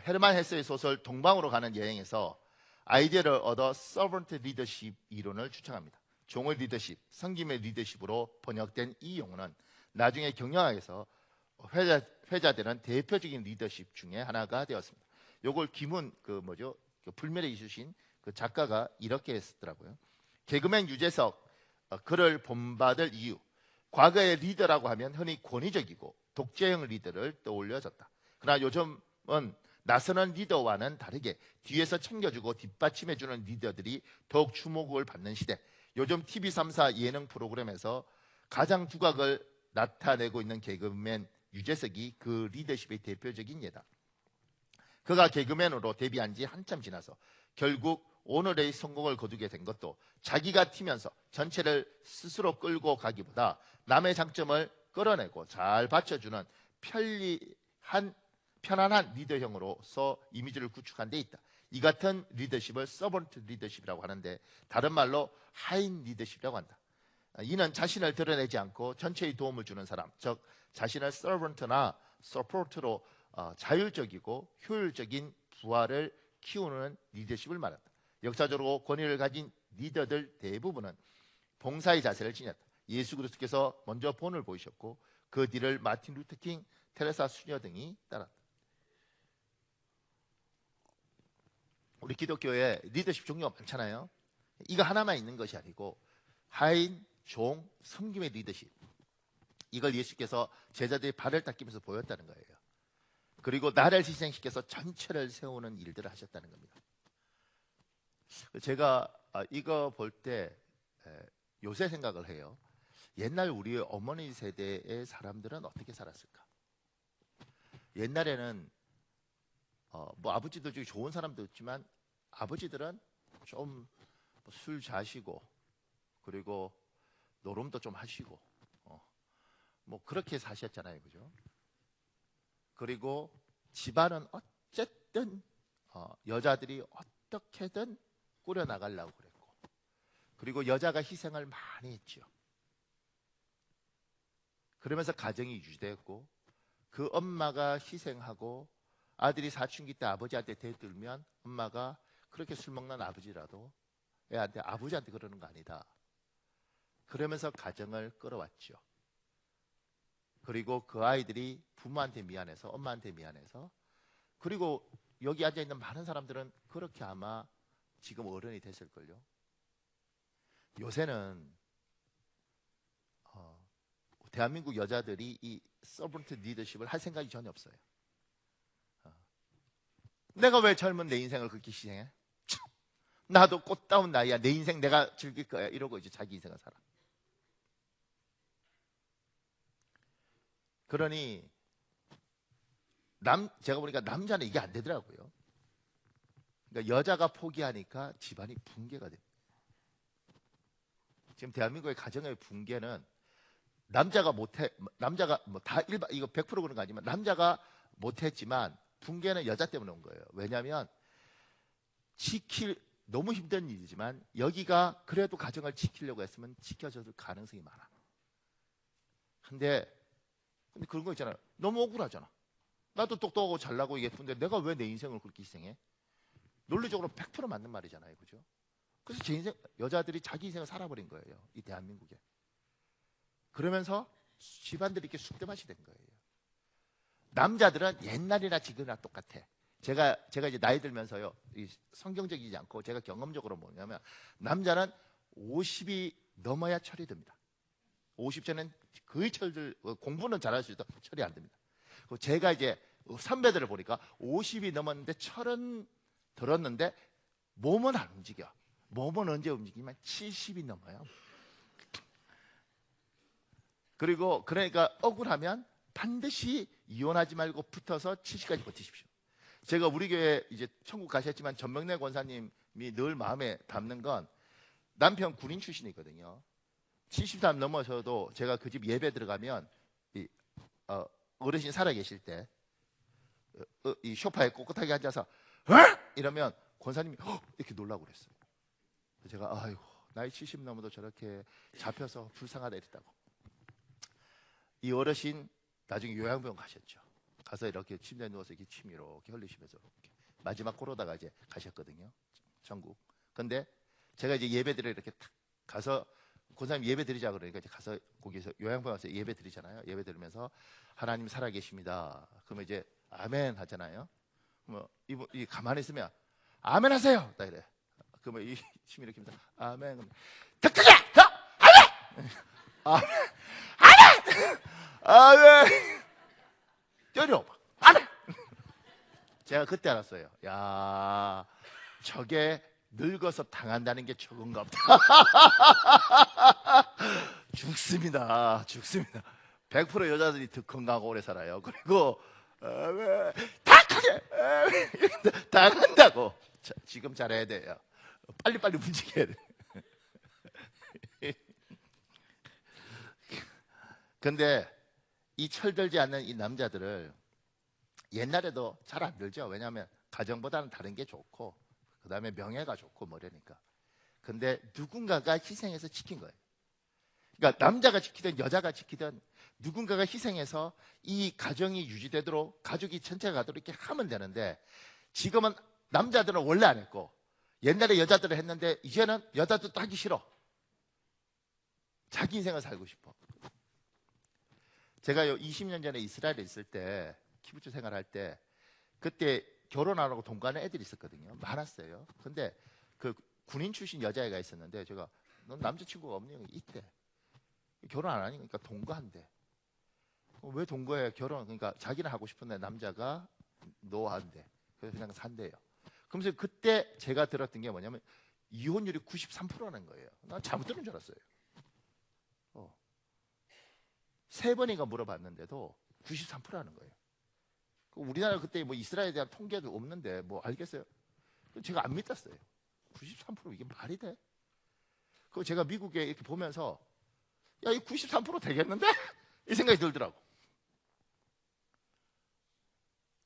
헤르만 헤세의 소설 동방으로 가는 여행에서 아이디어를 얻어 서번트 리더십 이론을 추천합니다. 종의 리더십, 섬김의 리더십으로 번역된 이 용어는 나중에 경영학에서 회자되는 대표적인 리더십 중에 하나가 되었습니다. 요걸 김훈 그 불멸의 이수신 그 작가가 이렇게 했더라고요. 개그맨 유재석 그를 본받을 이유. 과거의 리더라고 하면 흔히 권위적이고 독재형 리더를 떠올려졌다. 그러나 요즘은 나서는 리더와는 다르게 뒤에서 챙겨주고 뒷받침해주는 리더들이 더욱 주목을 받는 시대. 요즘 TV 3사 예능 프로그램에서 가장 두각을 나타내고 있는 개그맨 유재석이 그 리더십의 대표적인 예다. 그가 개그맨으로 데뷔한 지 한참 지나서 결국 오늘의 성공을 거두게 된 것도 자기가 튀면서 전체를 스스로 끌고 가기보다 남의 장점을 끌어내고 잘 받쳐주는 편안한 리더형으로서 이미지를 구축한 데 있다. 이 같은 리더십을 서번트 리더십이라고 하는데 다른 말로 하인 리더십이라고 한다. 이는 자신을 드러내지 않고 전체에 도움을 주는 사람, 즉 자신을 서번트나 서포트로 자율적이고 효율적인 부하를 키우는 리더십을 말한다. 역사적으로 권위를 가진 리더들 대부분은 봉사의 자세를 지녔다. 예수 그리스도께서 먼저 본을 보이셨고 그 뒤를 마틴 루터 킹, 테레사 수녀 등이 따랐다. 우리 기독교에 리더십 종류가 많잖아요. 이거 하나만 있는 것이 아니고 하인, 종, 섬김의 리더십. 이걸 예수께서 제자들이 발을 닦이면서 보였다는 거예요. 그리고 나를 희생시켜서 전체를 세우는 일들을 하셨다는 겁니다. 제가 이거 볼 때 요새 생각을 해요. 옛날 우리 어머니 세대의 사람들은 어떻게 살았을까? 옛날에는 뭐 아버지도 중에 좋은 사람도 있지만 아버지들은 좀 술 자시고 그리고 노름도 좀 하시고 뭐 그렇게 사셨잖아요, 그죠? 그리고 집안은 어쨌든 여자들이 어떻게든 꾸려나가려고 그랬고, 그리고 여자가 희생을 많이 했죠. 그러면서 가정이 유지됐고, 그 엄마가 희생하고 아들이 사춘기 때 아버지한테 대들면 엄마가 그렇게 술 먹는 아버지라도 애한테 아버지한테 그러는 거 아니다. 그러면서 가정을 끌어왔죠. 그리고 그 아이들이 부모한테 미안해서, 엄마한테 미안해서, 그리고 여기 앉아있는 많은 사람들은 그렇게 아마 지금 어른이 됐을걸요. 요새는 대한민국 여자들이 이 서번트 리더십을 할 생각이 전혀 없어요. 내가 왜 젊은 내 인생을 그렇게 희생해? 나도 꽃다운 나이야. 내 인생 내가 즐길 거야. 이러고 이제 자기 인생을 살아. 그러니 제가 보니까 남자는 이게 안 되더라고요. 그러니까 여자가 포기하니까 집안이 붕괴가 됩니다. 지금 대한민국의 가정의 붕괴는 남자가 뭐 다 이거 100% 그런 거 아니지만 남자가 못했지만 붕괴는 여자 때문에 온 거예요. 왜냐하면 너무 힘든 일이지만 여기가 그래도 가정을 지키려고 했으면 지켜줄 가능성이 많아. 근데 그런 거 있잖아요. 너무 억울하잖아. 나도 똑똑하고 잘나고 예쁜데 내가 왜 내 인생을 그렇게 희생해? 논리적으로 100% 맞는 말이잖아요, 그죠? 그래서 여자들이 자기 인생을 살아버린 거예요, 이 대한민국에. 그러면서 집안들이 이렇게 쑥대밭이 된 거예요. 남자들은 옛날이나 지금이나 똑같아. 제가 이제 나이 들면서요, 성경적이지 않고 제가 경험적으로 뭐냐면 남자는 50이 넘어야 철이 듭니다. 50전엔 거의 공부는 잘할 수 있어도 철이 안 됩니다. 제가 이제 선배들을 보니까 50이 넘었는데 철은 들었는데 몸은 안 움직여. 몸은 언제 움직이면 70이 넘어요. 그리고 그러니까 억울하면 반드시 이혼하지 말고 붙어서 70까지 버티십시오. 제가 우리 교회 이제 천국 가셨지만 전명래 권사님이 늘 마음에 담는 건 남편 군인 출신이거든요. 70살 넘어서도 제가 그 집 예배 들어가면 어르신 살아 계실 때 이 소파에 꼿꼿하게 앉아서 이러면 권사님이 이렇게 놀라고 그랬어요. 제가 아이고 나이 70 넘어도 저렇게 잡혀서 불쌍하다 이랬다고. 이 어르신 나중에 요양병원 가셨죠. 가서 이렇게 침대에 누워서 이렇게 침 이렇게 흘리시면서 이렇게 마지막 코로다가 이제 가셨거든요. 전국. 근데 제가 이제 예배드려 이렇게 탁 가서 권사님 예배 드리자 그러니까 이제 가서 거기서 요양병원 와서 예배 드리잖아요. 예배 드리면서 하나님 살아계십니다. 그러면 이제 아멘 하잖아요. 뭐 이 가만히 있으면 아멘 하세요. 딱 이래. 그러면 이 침이 이렇게 하면서 아멘. 더 크게! 아멘! 아멘! 아멘! 아멘! 때려. 아멘! 제가 그때 알았어요. 야, 저게 늙어서 당한다는 게 적은가 보다. 죽습니다. 100% 여자들이 더 건강하고 오래 살아요. 그리고 다 크게 당한다고. 지금 잘해야 돼요. 빨리빨리 움직여야 돼. 근데 이 철들지 않는 이 남자들을 옛날에도 잘 안 들죠. 왜냐하면 가정보다는 다른 게 좋고 그 다음에 명예가 좋고 뭐라니까. 근데 누군가가 희생해서 지킨 거예요. 그러니까 남자가 지키든 여자가 지키든 누군가가 희생해서 이 가정이 유지되도록 가족이 전체가 가도록 이렇게 하면 되는데 지금은 남자들은 원래 안 했고 옛날에 여자들은 했는데 이제는 여자들도 하기 싫어. 자기 인생을 살고 싶어. 제가 20년 전에 이스라엘에 있을 때 키부츠 생활할 때 그때 결혼 안 하고 동거하는 애들이 있었거든요. 많았어요. 근데 그 군인 출신 여자애가 있었는데 제가 넌 남자친구가 없니? 있대. 결혼 안 하니까 동거한대. 왜 동거해? 결혼. 그러니까 자기는 하고 싶은데 남자가 노한대. 그래서 그냥 산대요. 그러면서 그때 제가 들었던 게 뭐냐면 이혼율이 93%라는 거예요. 난 잘못 들은 줄 알았어요. 3번인가 물어봤는데도 93%라는 거예요. 우리나라 그때 뭐 이스라엘에 대한 통계도 없는데 뭐 알겠어요? 제가 안 믿었어요. 93% 이게 말이 돼? 그거 제가 미국에 이렇게 보면서 야, 이 93% 되겠는데? 이 생각이 들더라고.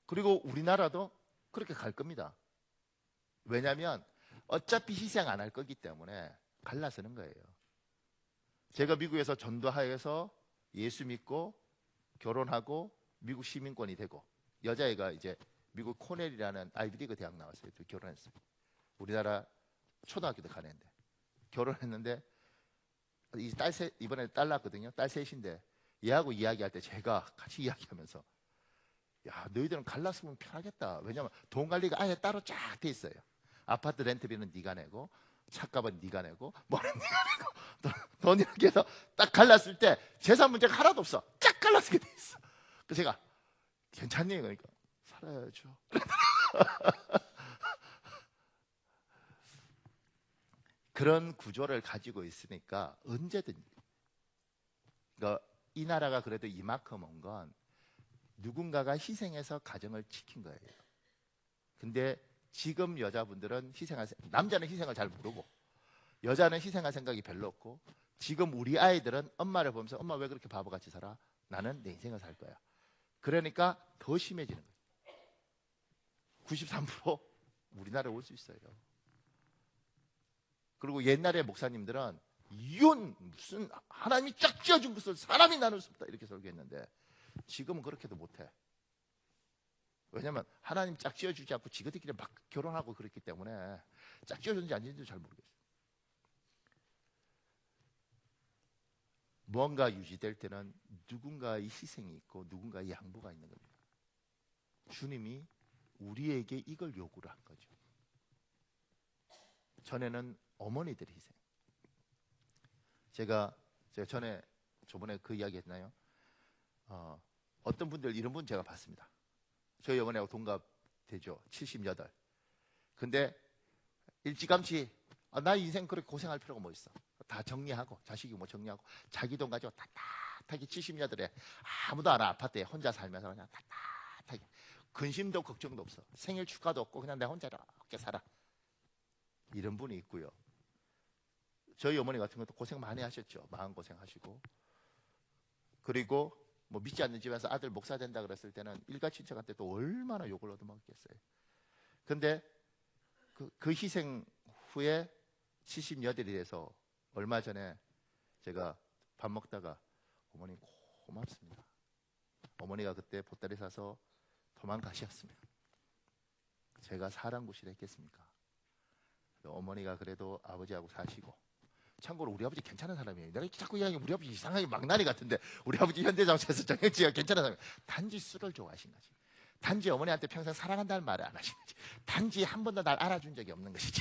그리고 우리나라도 그렇게 갈 겁니다. 왜냐하면 어차피 희생 안 할 거기 때문에 갈라서는 거예요. 제가 미국에서 전도하여서 예수 믿고 결혼하고 미국 시민권이 되고, 여자애가 이제 미국 코넬이라는 아이비리그 대학 나왔어요. 결혼했어요. 우리나라 초등학교도 가는데 결혼했는데 이번에 딸 낳았거든요. 딸 셋인데 얘하고 이야기할 때 제가 같이 이야기하면서, 야, 너희들은 갈라서면 편하겠다. 왜냐면 돈 관리가 아예 따로 쫙 돼 있어요. 아파트 렌트비는 네가 내고, 차값은 네가 내고, 뭐는 네가 내고, 돈 이렇게 해서 딱 갈랐을 때 재산 문제가 하나도 없어. 쫙 갈라서게 돼 있어. 그래서 제가 괜찮니? 그러니까 살아야죠. 그런 구조를 가지고 있으니까 언제든지, 그러니까 이 나라가 그래도 이만큼 온 건 누군가가 희생해서 가정을 지킨 거예요. 근데 지금 여자분들은 남자는 희생을 잘 모르고 여자는 희생할 생각이 별로 없고, 지금 우리 아이들은 엄마를 보면서 엄마 왜 그렇게 바보같이 살아? 나는 내 인생을 살 거야. 그러니까 더 심해지는 거예요. 93% 우리나라에 올 수 있어요. 그리고 옛날에 목사님들은 이혼 무슨 하나님이 쫙 쥐어준 것을 사람이 나눌 수 없다 이렇게 설교했는데, 지금은 그렇게도 못해. 왜냐면 하나님 짝 지어주지 않고 지그들끼리 막 결혼하고 그랬기 때문에 짝 지어줬는지 안 지어줬는지 잘 모르겠어요. 무언가 유지될 때는 누군가의 희생이 있고 누군가의 양보가 있는 겁니다. 주님이 우리에게 이걸 요구를 한 거죠. 전에는 어머니들의 희생. 제가 저번에 그 이야기 했나요? 어떤 분들, 이런 분 제가 봤습니다. 저희 어머니하고 동갑되죠. 78. 근데 일찌감치 나 인생 그렇게 고생할 필요가 뭐 있어. 다 정리하고, 자식이 뭐 정리하고, 자기 돈 가지고 탓탓하게 70여들에 아무도 안 와. 아파트에 혼자 살면서 그냥 탓탓하게, 근심도 걱정도 없어. 생일 축하도 없고 그냥 내 혼자 이렇게 살아. 이런 분이 있고요. 저희 어머니 같은 것도 고생 많이 하셨죠. 마음고생 하시고. 그리고 뭐 믿지 않는 집에서 아들 목사 된다 그랬을 때는 일가 친척한테 또 얼마나 욕을 얻어먹겠어요. 근데 그 희생 후에 70여들이 돼서 얼마 전에 제가 밥 먹다가 어머니 고맙습니다. 어머니가 그때 보따리 사서 도망가셨으면 제가 사랑구실 했겠습니까? 어머니가 그래도 아버지하고 사시고, 참고로 우리 아버지 괜찮은 사람이에요. 내가 자꾸 이야기하면 우리 아버지 이상하게 막나니 같은데, 우리 아버지 현대장소에서 정혁지가 괜찮은 사람이에요. 단지 술을 좋아하신 거지. 단지 어머니한테 평생 사랑한다는 말을 안 하신 거지. 단지 한 번도 날 알아준 적이 없는 것이지.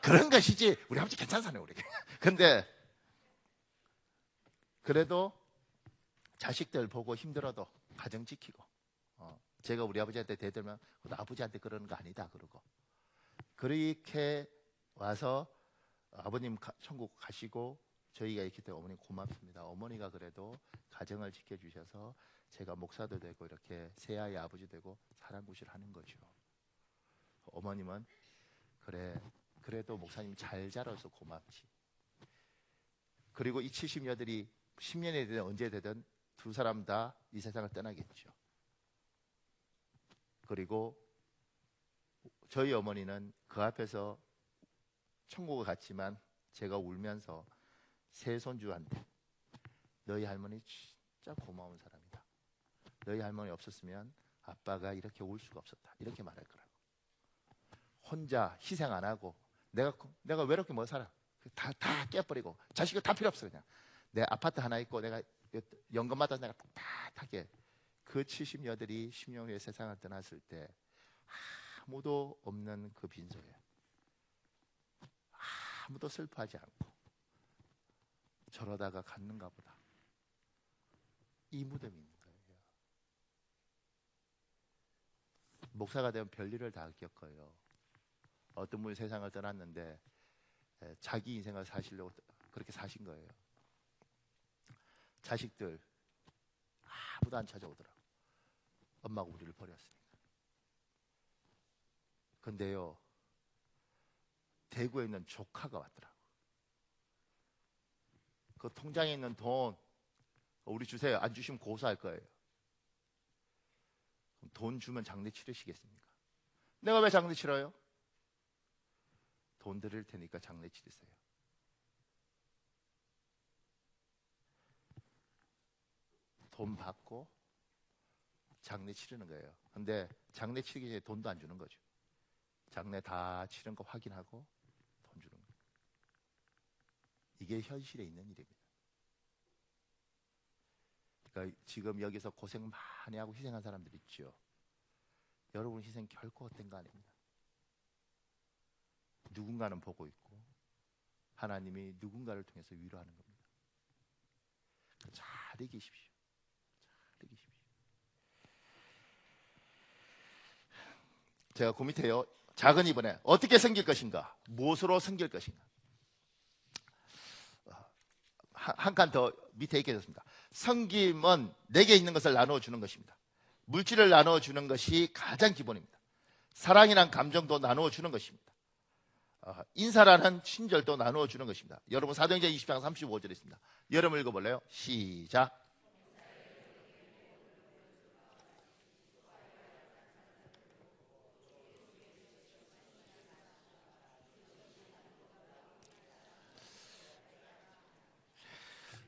그런 것이지 우리 아버지 괜찮은 사람이에요. 우리. 근데 그래도 자식들 보고 힘들어도 가정 지키고, 제가 우리 아버지한테 대들면 아버지한테 그러는 거 아니다 그러고, 그렇게 와서 아버님 천국 가시고 저희가 있기 때문에 어머니 고맙습니다. 어머니가 그래도 가정을 지켜주셔서 제가 목사도 되고 이렇게 새 아이 아버지 되고 사랑구실 하는 거죠. 어머님은 그래도 목사님 잘 자라서 고맙지. 그리고 이 70여들이 10년이 되든 언제 되든 두 사람 다 이 세상을 떠나겠죠. 그리고 저희 어머니는 그 앞에서 천국을 갔지만 제가 울면서 새 손주한테 너희 할머니 진짜 고마운 사람이다. 너희 할머니 없었으면 아빠가 이렇게 울 수가 없었다. 이렇게 말할 거라고. 혼자 희생 안 하고 내가 외롭게 뭐 살아. 다 깨버리고 자식이 다 필요 없어. 그냥 내 아파트 하나 있고 내가 연금 받아서 내가 탓하게, 그 70여들이 10년 후에 세상을 떠났을 때 아무도 없는 그 빈소에 아무도 슬퍼하지 않고 저러다가 갔는가 보다. 이 무덤이 있는 거예요. 목사가 되면 별일을 다 겪어요. 어떤 분이 세상을 떠났는데 자기 인생을 사시려고 그렇게 사신 거예요. 자식들 아무도 안 찾아오더라고. 엄마가 우리를 버렸으니까. 근데요, 대구에 있는 조카가 왔더라고. 그 통장에 있는 돈 우리 주세요. 안 주시면 고소할 거예요. 그럼 돈 주면 장례 치르시겠습니까? 내가 왜 장례 치러요? 돈 드릴 테니까 장례 치르세요. 돈 받고 장례 치르는 거예요. 근데 장례 치르기 전에 돈도 안 주는 거죠. 장례 다 치른 거 확인하고 돈 주는 거예요. 이게 현실에 있는 일입니다. 그러니까 지금 여기서 고생 많이 하고 희생한 사람들 있죠. 여러분 희생 결코 헛된 거 아닙니다. 누군가는 보고 있고 하나님이 누군가를 통해서 위로하는 겁니다. 잘 이기십시오. 잘 이기십시오. 제가 그 밑에요. 작은 이번에 어떻게 섬길 것인가? 무엇으로 섬길 것인가? 한 칸 더 밑에 있게 됐습니다. 섬김은 내게 있는 것을 나누어 주는 것입니다. 물질을 나누어 주는 것이 가장 기본입니다. 사랑이란 감정도 나누어 주는 것입니다. 인사라는 친절도 나누어 주는 것입니다. 여러분 사도행전 20장 35절에 있습니다. 여러분 읽어볼래요? 시작.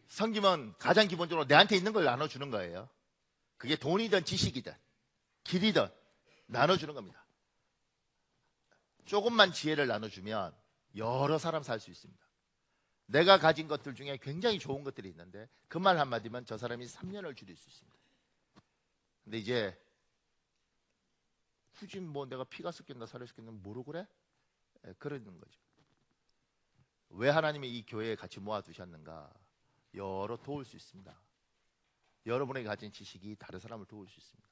섬김은 가장 기본적으로 내한테 있는 걸 나눠주는 거예요. 그게 돈이든 지식이든 길이든 나눠주는 겁니다. 조금만 지혜를 나눠주면 여러 사람 살 수 있습니다. 내가 가진 것들 중에 굉장히 좋은 것들이 있는데 그 말 한마디면 저 사람이 3년을 줄일 수 있습니다. 근데 이제 굳이 뭐 내가 피가 섞였나 살이 섞였나 뭐로 그래? 그러는 거죠. 왜 하나님이 이 교회에 같이 모아두셨는가? 여러 도울 수 있습니다. 여러분에게 가진 지식이 다른 사람을 도울 수 있습니다.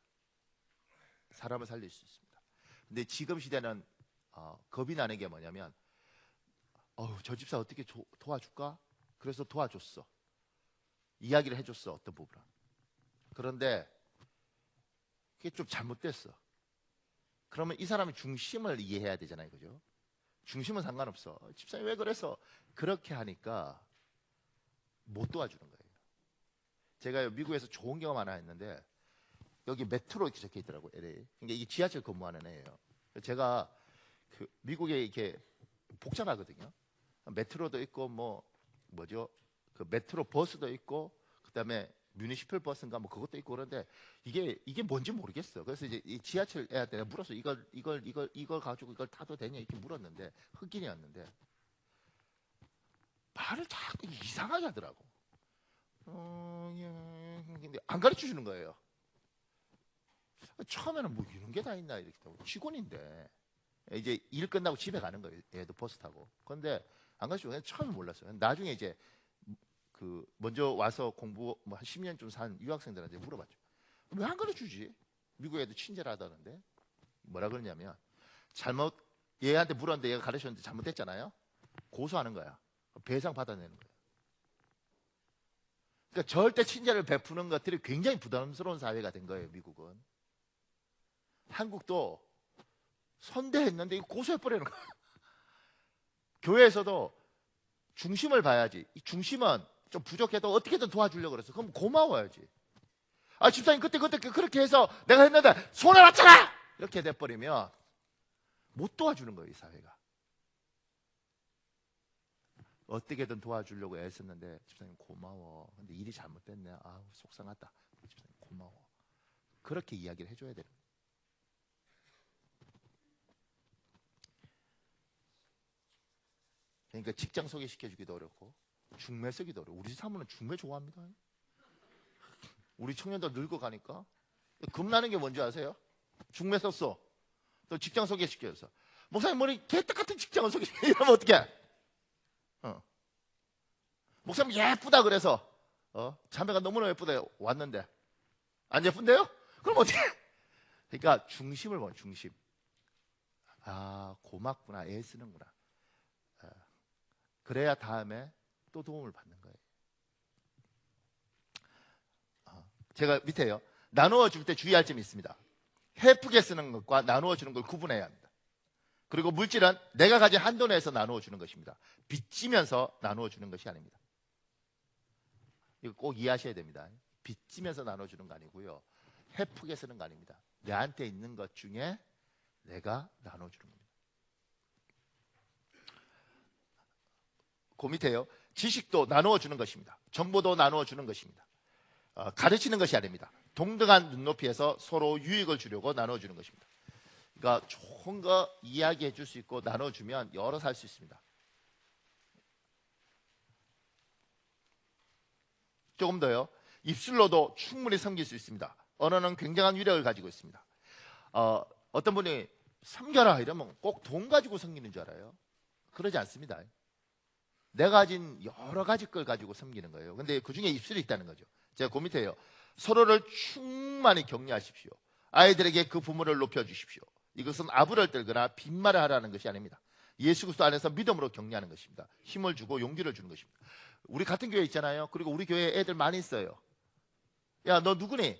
사람을 살릴 수 있습니다. 근데 지금 시대는 겁이 나는 게 뭐냐면 저 집사 어떻게 도와줄까? 그래서 도와줬어. 이야기를 해줬어. 어떤 부분은. 그런데 그게 좀 잘못됐어. 그러면 이 사람의 중심을 이해해야 되잖아요. 그죠? 중심은 상관없어. 집사님 왜 그래서? 그렇게 하니까 못 도와주는 거예요. 제가 미국에서 좋은 경험 하나 했는데 여기 메트로 이렇게 적혀 있더라고요. LA. 그러니까 이게 지하철 근무하는 애예요. 제가 그 미국에 이렇게 복잡하거든요. 메트로도 있고 그 메트로 버스도 있고 그다음에 뮤니시플 버스인가 뭐 그것도 있고 그런데 이게 뭔지 모르겠어. 그래서 이제 이 지하철 애한테 물었어. 이걸 가지고 이걸 타도 되냐 이렇게 물었는데 흑인이었는데 말을 자꾸 이상하게 하더라고. 근데 안 가르쳐 주는 거예요. 처음에는 뭐 이런 게 다 있나 이렇게 하고 직원인데 이제 일 끝나고 집에 가는 거예요. 얘도 버스 타고. 그런데 안 가르쳐 주고 처음에 몰랐어요. 나중에 이제 그 먼저 와서 공부 뭐 한 10년쯤 산 유학생들한테 물어봤죠. 왜 안 가르쳐 주지? 미국 애도 친절하다는데 뭐라 그러냐면 잘못 얘한테 물었는데 얘가 가르쳤는데 잘못했잖아요. 고소하는 거야. 배상 받아내는 거예요. 그러니까 절대 친절을 베푸는 것들이 굉장히 부담스러운 사회가 된 거예요. 미국은. 한국도 선대했는데 이거 고소해버리는 거예요. 교회에서도 중심을 봐야지. 이 중심은 좀 부족해도 어떻게든 도와주려고 그랬어. 그럼 고마워야지. 집사님 그때 그렇게 해서 내가 했는데 손해봤잖아! 이렇게 돼버리면 못 도와주는 거예요. 이 사회가. 어떻게든 도와주려고 애썼는데 집사님 고마워. 근데 일이 잘못됐네. 속상하다. 집사님 고마워. 그렇게 이야기를 해줘야 되는 거예요. 그러니까 직장 소개시켜주기도 어렵고 중매 쓰기도 어려워. 우리 사모는 중매 좋아합니다. 우리 청년들 늙어가니까 겁나는 게 뭔지 아세요? 중매 썼어. 또 직장 소개시켜줘서 목사님 머리 개떡같은 직장을 소개시켜 이러면 어떡해? 목사님 예쁘다 그래서 자매가 너무나 예쁘다 왔는데 안 예쁜데요? 그럼 어떻게? 그러니까 중심을 봐. 중심. 고맙구나. 애쓰는구나. 그래야 다음에 또 도움을 받는 거예요. 제가 밑에요. 나누어 줄 때 주의할 점이 있습니다. 헤프게 쓰는 것과 나누어 주는 걸 구분해야 합니다. 그리고 물질은 내가 가진 한도 내에서 나누어 주는 것입니다. 빚지면서 나누어 주는 것이 아닙니다. 이거 꼭 이해하셔야 됩니다. 빚지면서 나눠주는 거 아니고요. 헤프게 쓰는 거 아닙니다. 내한테 있는 것 중에 내가 나눠주는 겁니다. 그 밑에요. 지식도 나누어 주는 것입니다. 정보도 나누어 주는 것입니다. 가르치는 것이 아닙니다. 동등한 눈높이에서 서로 유익을 주려고 나누어 주는 것입니다. 그러니까 좋은 거 이야기해 줄 수 있고 나눠 주면 여러 살 수 있습니다. 조금 더요. 입술로도 충분히 섬길 수 있습니다. 언어는 굉장한 위력을 가지고 있습니다. 어떤 분이 섬겨라 이러면 꼭 돈 가지고 섬기는 줄 알아요. 그러지 않습니다. 내가 가진 여러 가지 걸 가지고 섬기는 거예요. 근데 그 중에 입술이 있다는 거죠. 제가 그 밑에요. 서로를 충만히 격려하십시오. 아이들에게 그 부모를 높여주십시오. 이것은 아부를 떨거나 빈말을 하라는 것이 아닙니다. 예수 그리스도 안에서 믿음으로 격려하는 것입니다. 힘을 주고 용기를 주는 것입니다. 우리 같은 교회 있잖아요. 그리고 우리 교회에 애들 많이 있어요. 야, 너 누구니?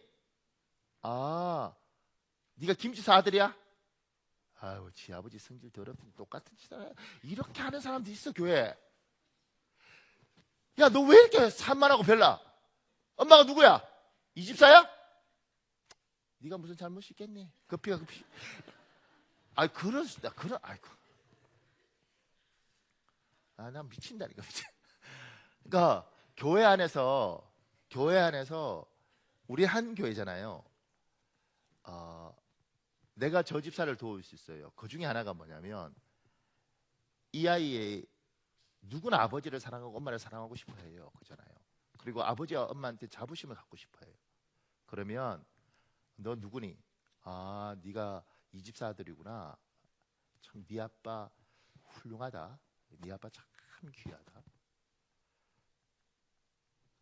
아, 네가 김지사 아들이야? 아유, 지 아버지 성질 더럽더니 똑같은 짓 하네. 이렇게 하는 사람도 있어, 교회에. 야, 너 왜 이렇게 산만하고 별나? 엄마가 누구야? 이 집사야? 네가 무슨 잘못이 있겠니? 급히가 급히. 아이, 아이고. 난 미친다니까, 미친. 그러니까, 교회 안에서, 우리 한 교회잖아요. 내가 저 집사를 도울 수 있어요. 그 중에 하나가 뭐냐면, 이 아이의 누구나 아버지를 사랑하고 엄마를 사랑하고 싶어 해요. 그잖아요. 그리고 아버지와 엄마한테 자부심을 갖고 싶어 해요. 그러면 너 누구니? 아, 네가 이 집사 아들이구나. 참 네 아빠 훌륭하다. 네 아빠 참 귀하다.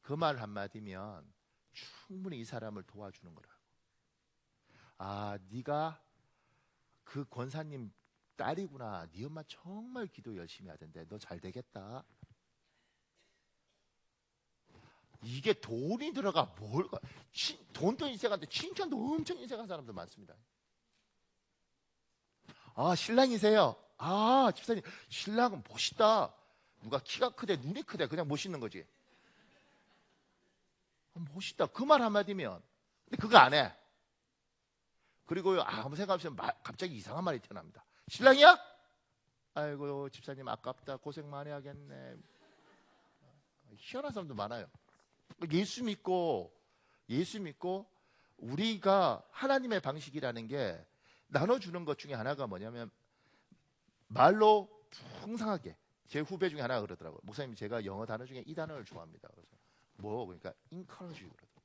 그 말 한마디면 충분히 이 사람을 도와주는 거라고. 아, 네가 그 권사님 딸이구나. 네 엄마 정말 기도 열심히 하던데 너 잘 되겠다. 이게 돈이 들어가 뭘까? 돈도 인색한데 칭찬도 엄청 인색한 사람도 많습니다. 아, 신랑이세요? 아, 집사님 신랑은 멋있다. 누가 키가 크대 눈이 크대 그냥 멋있는 거지. 멋있다. 그 말 한마디면. 근데 그거 안 해. 그리고요, 아무 생각 없이 갑자기 이상한 말이 튀어납니다. 신랑이야? 아이고, 집사님 아깝다. 고생 많이 하겠네. 희한한 사람도 많아요. 예수 믿고 우리가 하나님의 방식이라는 게 나눠주는 것 중에 하나가 뭐냐면 말로 풍성하게. 제 후배 중에 하나가 그러더라고요. 목사님, 제가 영어 단어 중에 이 단어를 좋아합니다. 그래서 그러니까 encourage 그러더라고요.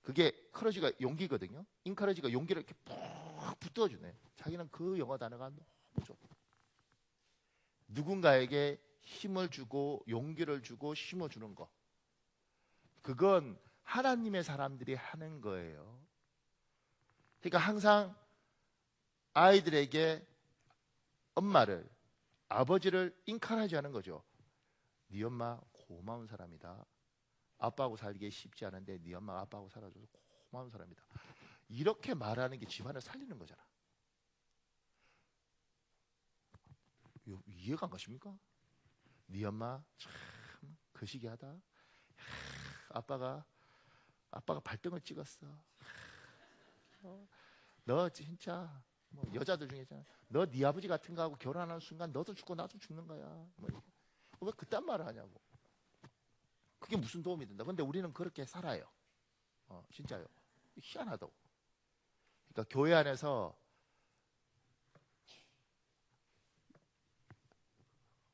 그게 커러지가 용기거든요. encourage가 용기를 이렇게 푹 붙어주네. 자기는 그 영어 단어가 너무 좋아. 누군가에게 힘을 주고 용기를 주고 심어주는 거. 그건 하나님의 사람들이 하는 거예요. 그러니까 항상 아이들에게 엄마를, 아버지를 인카라지 하는 거죠. 네 엄마 고마운 사람이다. 아빠하고 살기 쉽지 않은데 네 엄마가 아빠하고 살아줘서 고마운 사람이다. 이렇게 말하는 게 집안을 살리는 거잖아. 이해가 안 가십니까? 네 엄마 참 거시기하다. 아빠가 발등을 찍었어. 너 진짜 뭐 여자들 중에 있잖아. 너 네 아버지 같은 거하고 결혼하는 순간 너도 죽고 나도 죽는 거야. 왜 그딴 말을 하냐고. 그게 무슨 도움이 된다. 근데 우리는 그렇게 살아요. 진짜요. 희한하다고. 그러니까 교회 안에서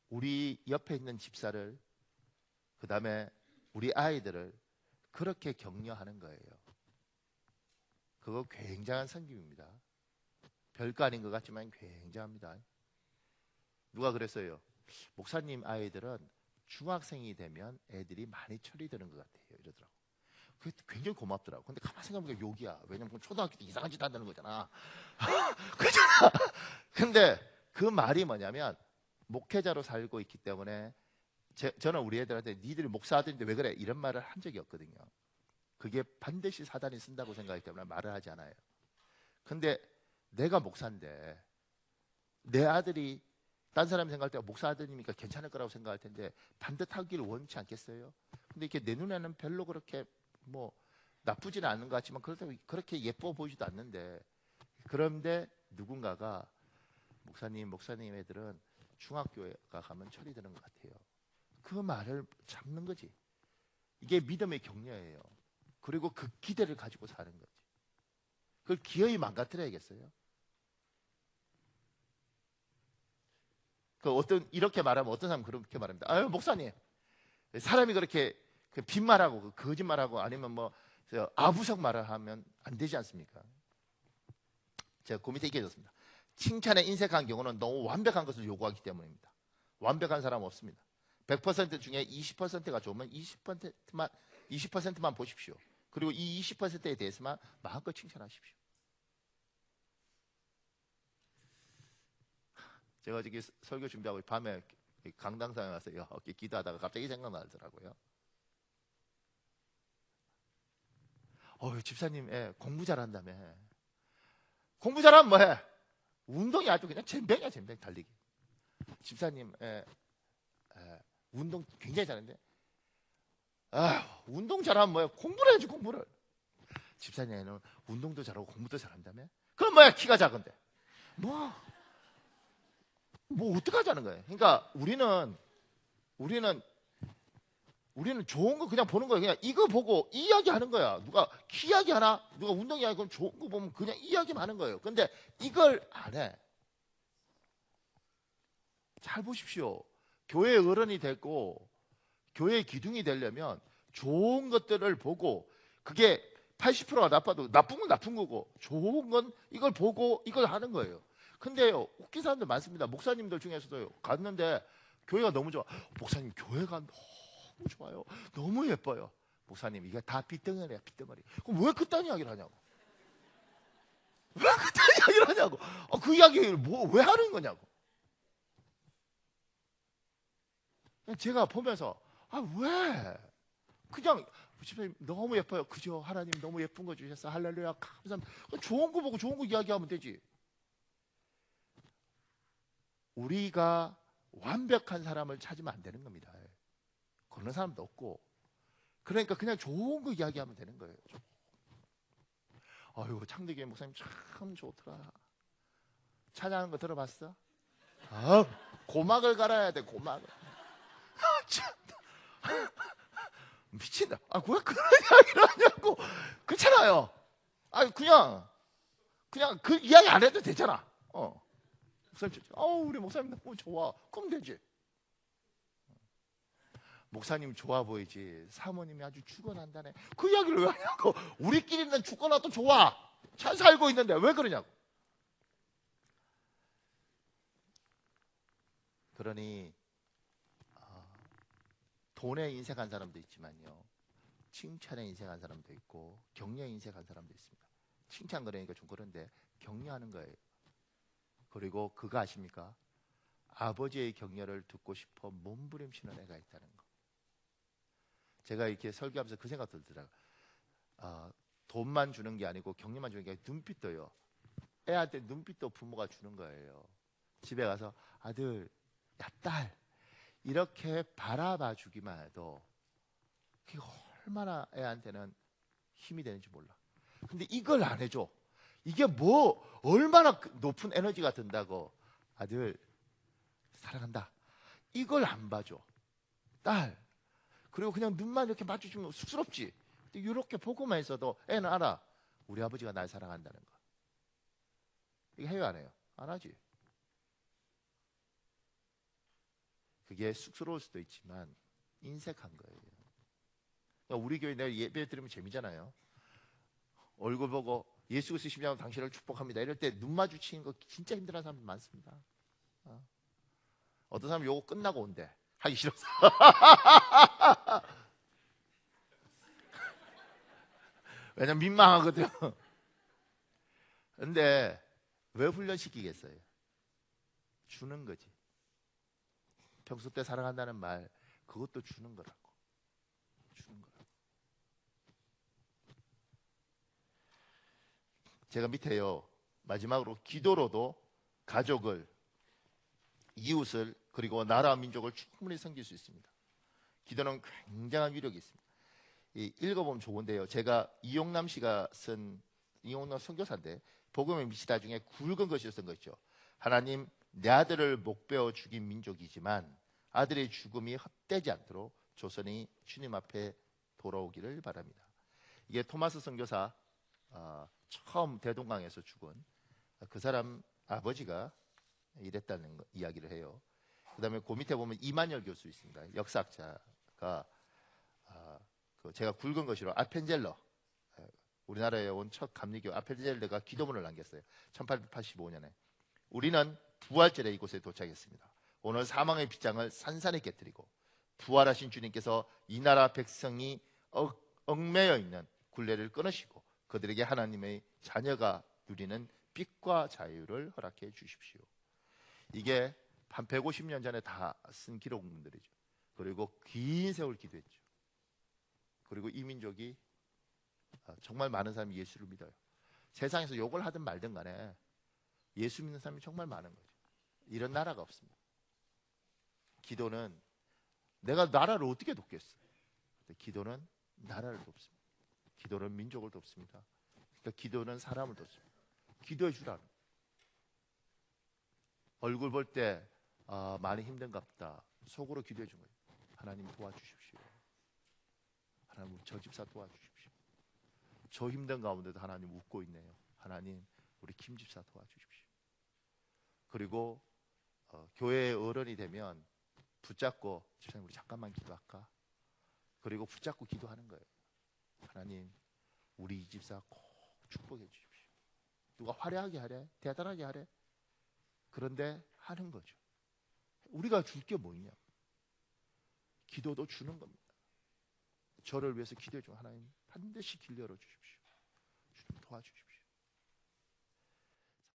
우리 옆에 있는 집사를, 그 다음에 우리 아이들을 그렇게 격려하는 거예요. 그거 굉장한 섬김입니다. 별거 아닌 것 같지만 굉장합니다. 누가 그랬어요? 목사님 아이들은 중학생이 되면 애들이 많이 처리되는 것 같아요. 이러더라고. 그게 굉장히 고맙더라고. 근데 가만히 생각해보니까 욕이야. 왜냐면 초등학교 때 이상한 짓 한다는 거잖아. 그렇잖아. 근데 그 말이 뭐냐면 목회자로 살고 있기 때문에 저는 우리 애들한테 니들이 목사 아들인데 왜 그래? 이런 말을 한 적이 없거든요. 그게 반드시 사단이 쓴다고 생각하기 때문에 말을 하지 않아요. 근데 내가 목사인데 내 아들이 딴 사람이 생각할 때 목사 아들이니까 괜찮을 거라고 생각할 텐데 반듯하기를 원치 않겠어요? 근데 이게 내 눈에는 별로 그렇게 뭐 나쁘지는 않은 것 같지만 그렇다고 그렇게 예뻐 보이지도 않는데, 그런데 누군가가 목사님 애들은 중학교에 가면 철이 드는 것 같아요. 그 말을 잡는 거지. 이게 믿음의 격려예요. 그리고 그 기대를 가지고 사는 거지. 그걸 기어이 망가뜨려야겠어요? 이렇게 말하면 어떤 사람은 그렇게 말합니다. 아유, 목사님, 사람이 그렇게 빈말하고 거짓말하고 아니면 뭐 아부석 말을 하면 안 되지 않습니까? 제가 그 밑에 얘기해줬습니다. 칭찬에 인색한 경우는 너무 완벽한 것을 요구하기 때문입니다. 완벽한 사람은 없습니다. 100% 중에 20%가 좋으면 20%만 보십시오. 그리고 이 20%에 대해서만 마음껏 칭찬하십시오. 제가 저기 설교 준비하고 밤에 강당상에 와서 이렇게 기도하다가 갑자기 생각나더라고요. 집사님, 공부 잘한다며. 공부 잘하면 뭐해? 운동이 아주 그냥 젬병이야, 젬병 달리기. 집사님, 운동 굉장히 잘하는데, 운동 잘하면 뭐야? 공부를 해야지, 공부를. 집사님은 운동도 잘하고 공부도 잘한다며? 그럼 뭐야? 키가 작은데. 뭐 어떡하자는 거예요? 그러니까 우리는 좋은 거 그냥 보는 거예요. 그냥 이거 보고 이야기하는 거야. 누가 키 이야기 하나, 누가 운동 이야기, 그럼 좋은 거 보면 그냥 이야기만 하는 거예요. 근데 이걸 안 해. 잘 보십시오. 교회 어른이 되고 교회 기둥이 되려면 좋은 것들을 보고, 그게 80%가 나빠도 나쁜 건 나쁜 거고 좋은 건 이걸 보고 이걸 하는 거예요. 근데요, 웃긴 사람들 많습니다. 목사님들 중에서도요, 갔는데 교회가 너무 좋아. 목사님, 교회가 너무 좋아요. 너무 예뻐요. 목사님, 이게 다 빗덩어리야, 빗덩어리. 그럼 왜 그딴 이야기를 하냐고. 왜 그딴 이야기를 하냐고. 그 이야기를 왜 하는 거냐고. 제가 보면서 왜? 그냥 집사님 너무 예뻐요. 그죠? 하나님 너무 예쁜 거 주셨어. 할렐루야. 감사합니다. 좋은 거 보고 좋은 거 이야기하면 되지. 우리가 완벽한 사람을 찾으면 안 되는 겁니다. 그런 사람도 없고. 그러니까 그냥 좋은 거 이야기하면 되는 거예요. 아유, 창대교회 목사님 참 좋더라. 찬양하는 거 들어봤어? 고막을 갈아야 돼, 고막을. 미친다. 왜 그런 이야기를 하냐고. 그렇잖아요. 그냥 그 이야기 안 해도 되잖아. 목사님, 우리 목사님 너무 좋아. 그럼 되지. 목사님 좋아 보이지. 사모님이 아주 죽어난다네. 그 이야기를 왜 하냐고. 우리끼리는 죽어나도 좋아. 잘 살고 있는데 왜 그러냐고. 그러니 돈에 인색한 사람도 있지만요, 칭찬에 인색한 사람도 있고 격려에 인색한 사람도 있습니다. 칭찬 그러니까 좀 그런데 격려하는 거예요. 그리고 그거 아십니까? 아버지의 격려를 듣고 싶어 몸부림치는 애가 있다는 거. 제가 이렇게 설교하면서 그 생각 들더라고요. 돈만 주는 게 아니고 격려만 주는 게 아니고 눈빛도요. 애한테 눈빛도 부모가 주는 거예요. 집에 가서 아들, 야, 딸, 이렇게 바라봐 주기만 해도 그게 얼마나 애한테는 힘이 되는지 몰라. 근데 이걸 안 해줘. 이게 얼마나 높은 에너지가 든다고. 아들, 사랑한다. 이걸 안 봐줘. 딸. 그리고 그냥 눈만 이렇게 마주치면 쑥스럽지. 근데 이렇게 보고만 있어도 애는 알아. 우리 아버지가 날 사랑한다는 거. 이거 해요, 안 해요? 안 하지. 그게 쑥스러울 수도 있지만 인색한 거예요. 그러니까 우리 교회 내가 예배 드리면 재미잖아요. 얼굴 보고 예수 그리스도 심장으로 당신을 축복합니다. 이럴 때 눈 마주치는 거 진짜 힘들어하는 사람들 많습니다. 어떤 사람은 요거 끝나고 온대. 하기 싫어서. 왜냐면 민망하거든. 근데 왜 훈련시키겠어요? 주는 거지. 평소 때 사랑한다는 말, 그것도 주는 거라고. 주는 거라고. 제가 밑에요, 마지막으로 기도로도 가족을, 이웃을, 그리고 나라와 민족을 충분히 섬길 수 있습니다. 기도는 굉장한 위력이 있습니다. 읽어보면 좋은데요. 제가 이용남 씨가 쓴, 이용남 선교사인데 복음의 미시다 중에 굵은 것을 쓴 거 있죠. 하나님, 내 아들을 목베어 죽인 민족이지만 아들의 죽음이 헛되지 않도록 조선이 주님 앞에 돌아오기를 바랍니다. 이게 토마스 선교사, 처음 대동강에서 죽은 그 사람 아버지가 이랬다는 이야기를 해요. 그 다음에 그 밑에 보면 이만열 교수 있습니다. 역사학자가 제가 굵은 것으로 아펜젤러, 우리나라에 온 첫 감리교 아펜젤러가 기도문을 남겼어요. 1885년에 우리는 부활절에 이곳에 도착했습니다. 오늘 사망의 빗장을 산산히 깨뜨리고 부활하신 주님께서 이 나라 백성이 얽매여 있는 굴레를 끊으시고 그들에게 하나님의 자녀가 누리는 빛과 자유를 허락해 주십시오. 이게 한 150년 전에 다 쓴 기록문들이죠. 그리고 긴 세월 기도했죠. 그리고 이 민족이 정말 많은 사람이 예수를 믿어요. 세상에서 욕을 하든 말든 간에 예수 믿는 사람이 정말 많은 거죠. 이런 나라가 없습니다. 기도는 내가 나라를 어떻게 돕겠어? 기도는 나라를 돕습니다. 기도는 민족을 돕습니다. 그러니까 기도는 사람을 돕습니다. 기도해 주라는. 얼굴 볼 때 많이 힘든갑다. 속으로 기도해 준 거예요. 하나님 도와주십시오. 하나님 저 집사 도와주십시오. 저 힘든 가운데도 하나님 웃고 있네요. 하나님 우리 김 집사 도와주십시오. 그리고 교회의 어른이 되면 붙잡고 집사님 우리 잠깐만 기도할까? 그리고 붙잡고 기도하는 거예요. 하나님 우리 이 집사 꼭 축복해 주십시오. 누가 화려하게 하래? 대단하게 하래? 그런데 하는 거죠. 우리가 줄 게 뭐 있냐? 기도도 주는 겁니다. 저를 위해서 기도해 주 하나님 반드시 길 열어 주십시오. 주님 도와주십시오.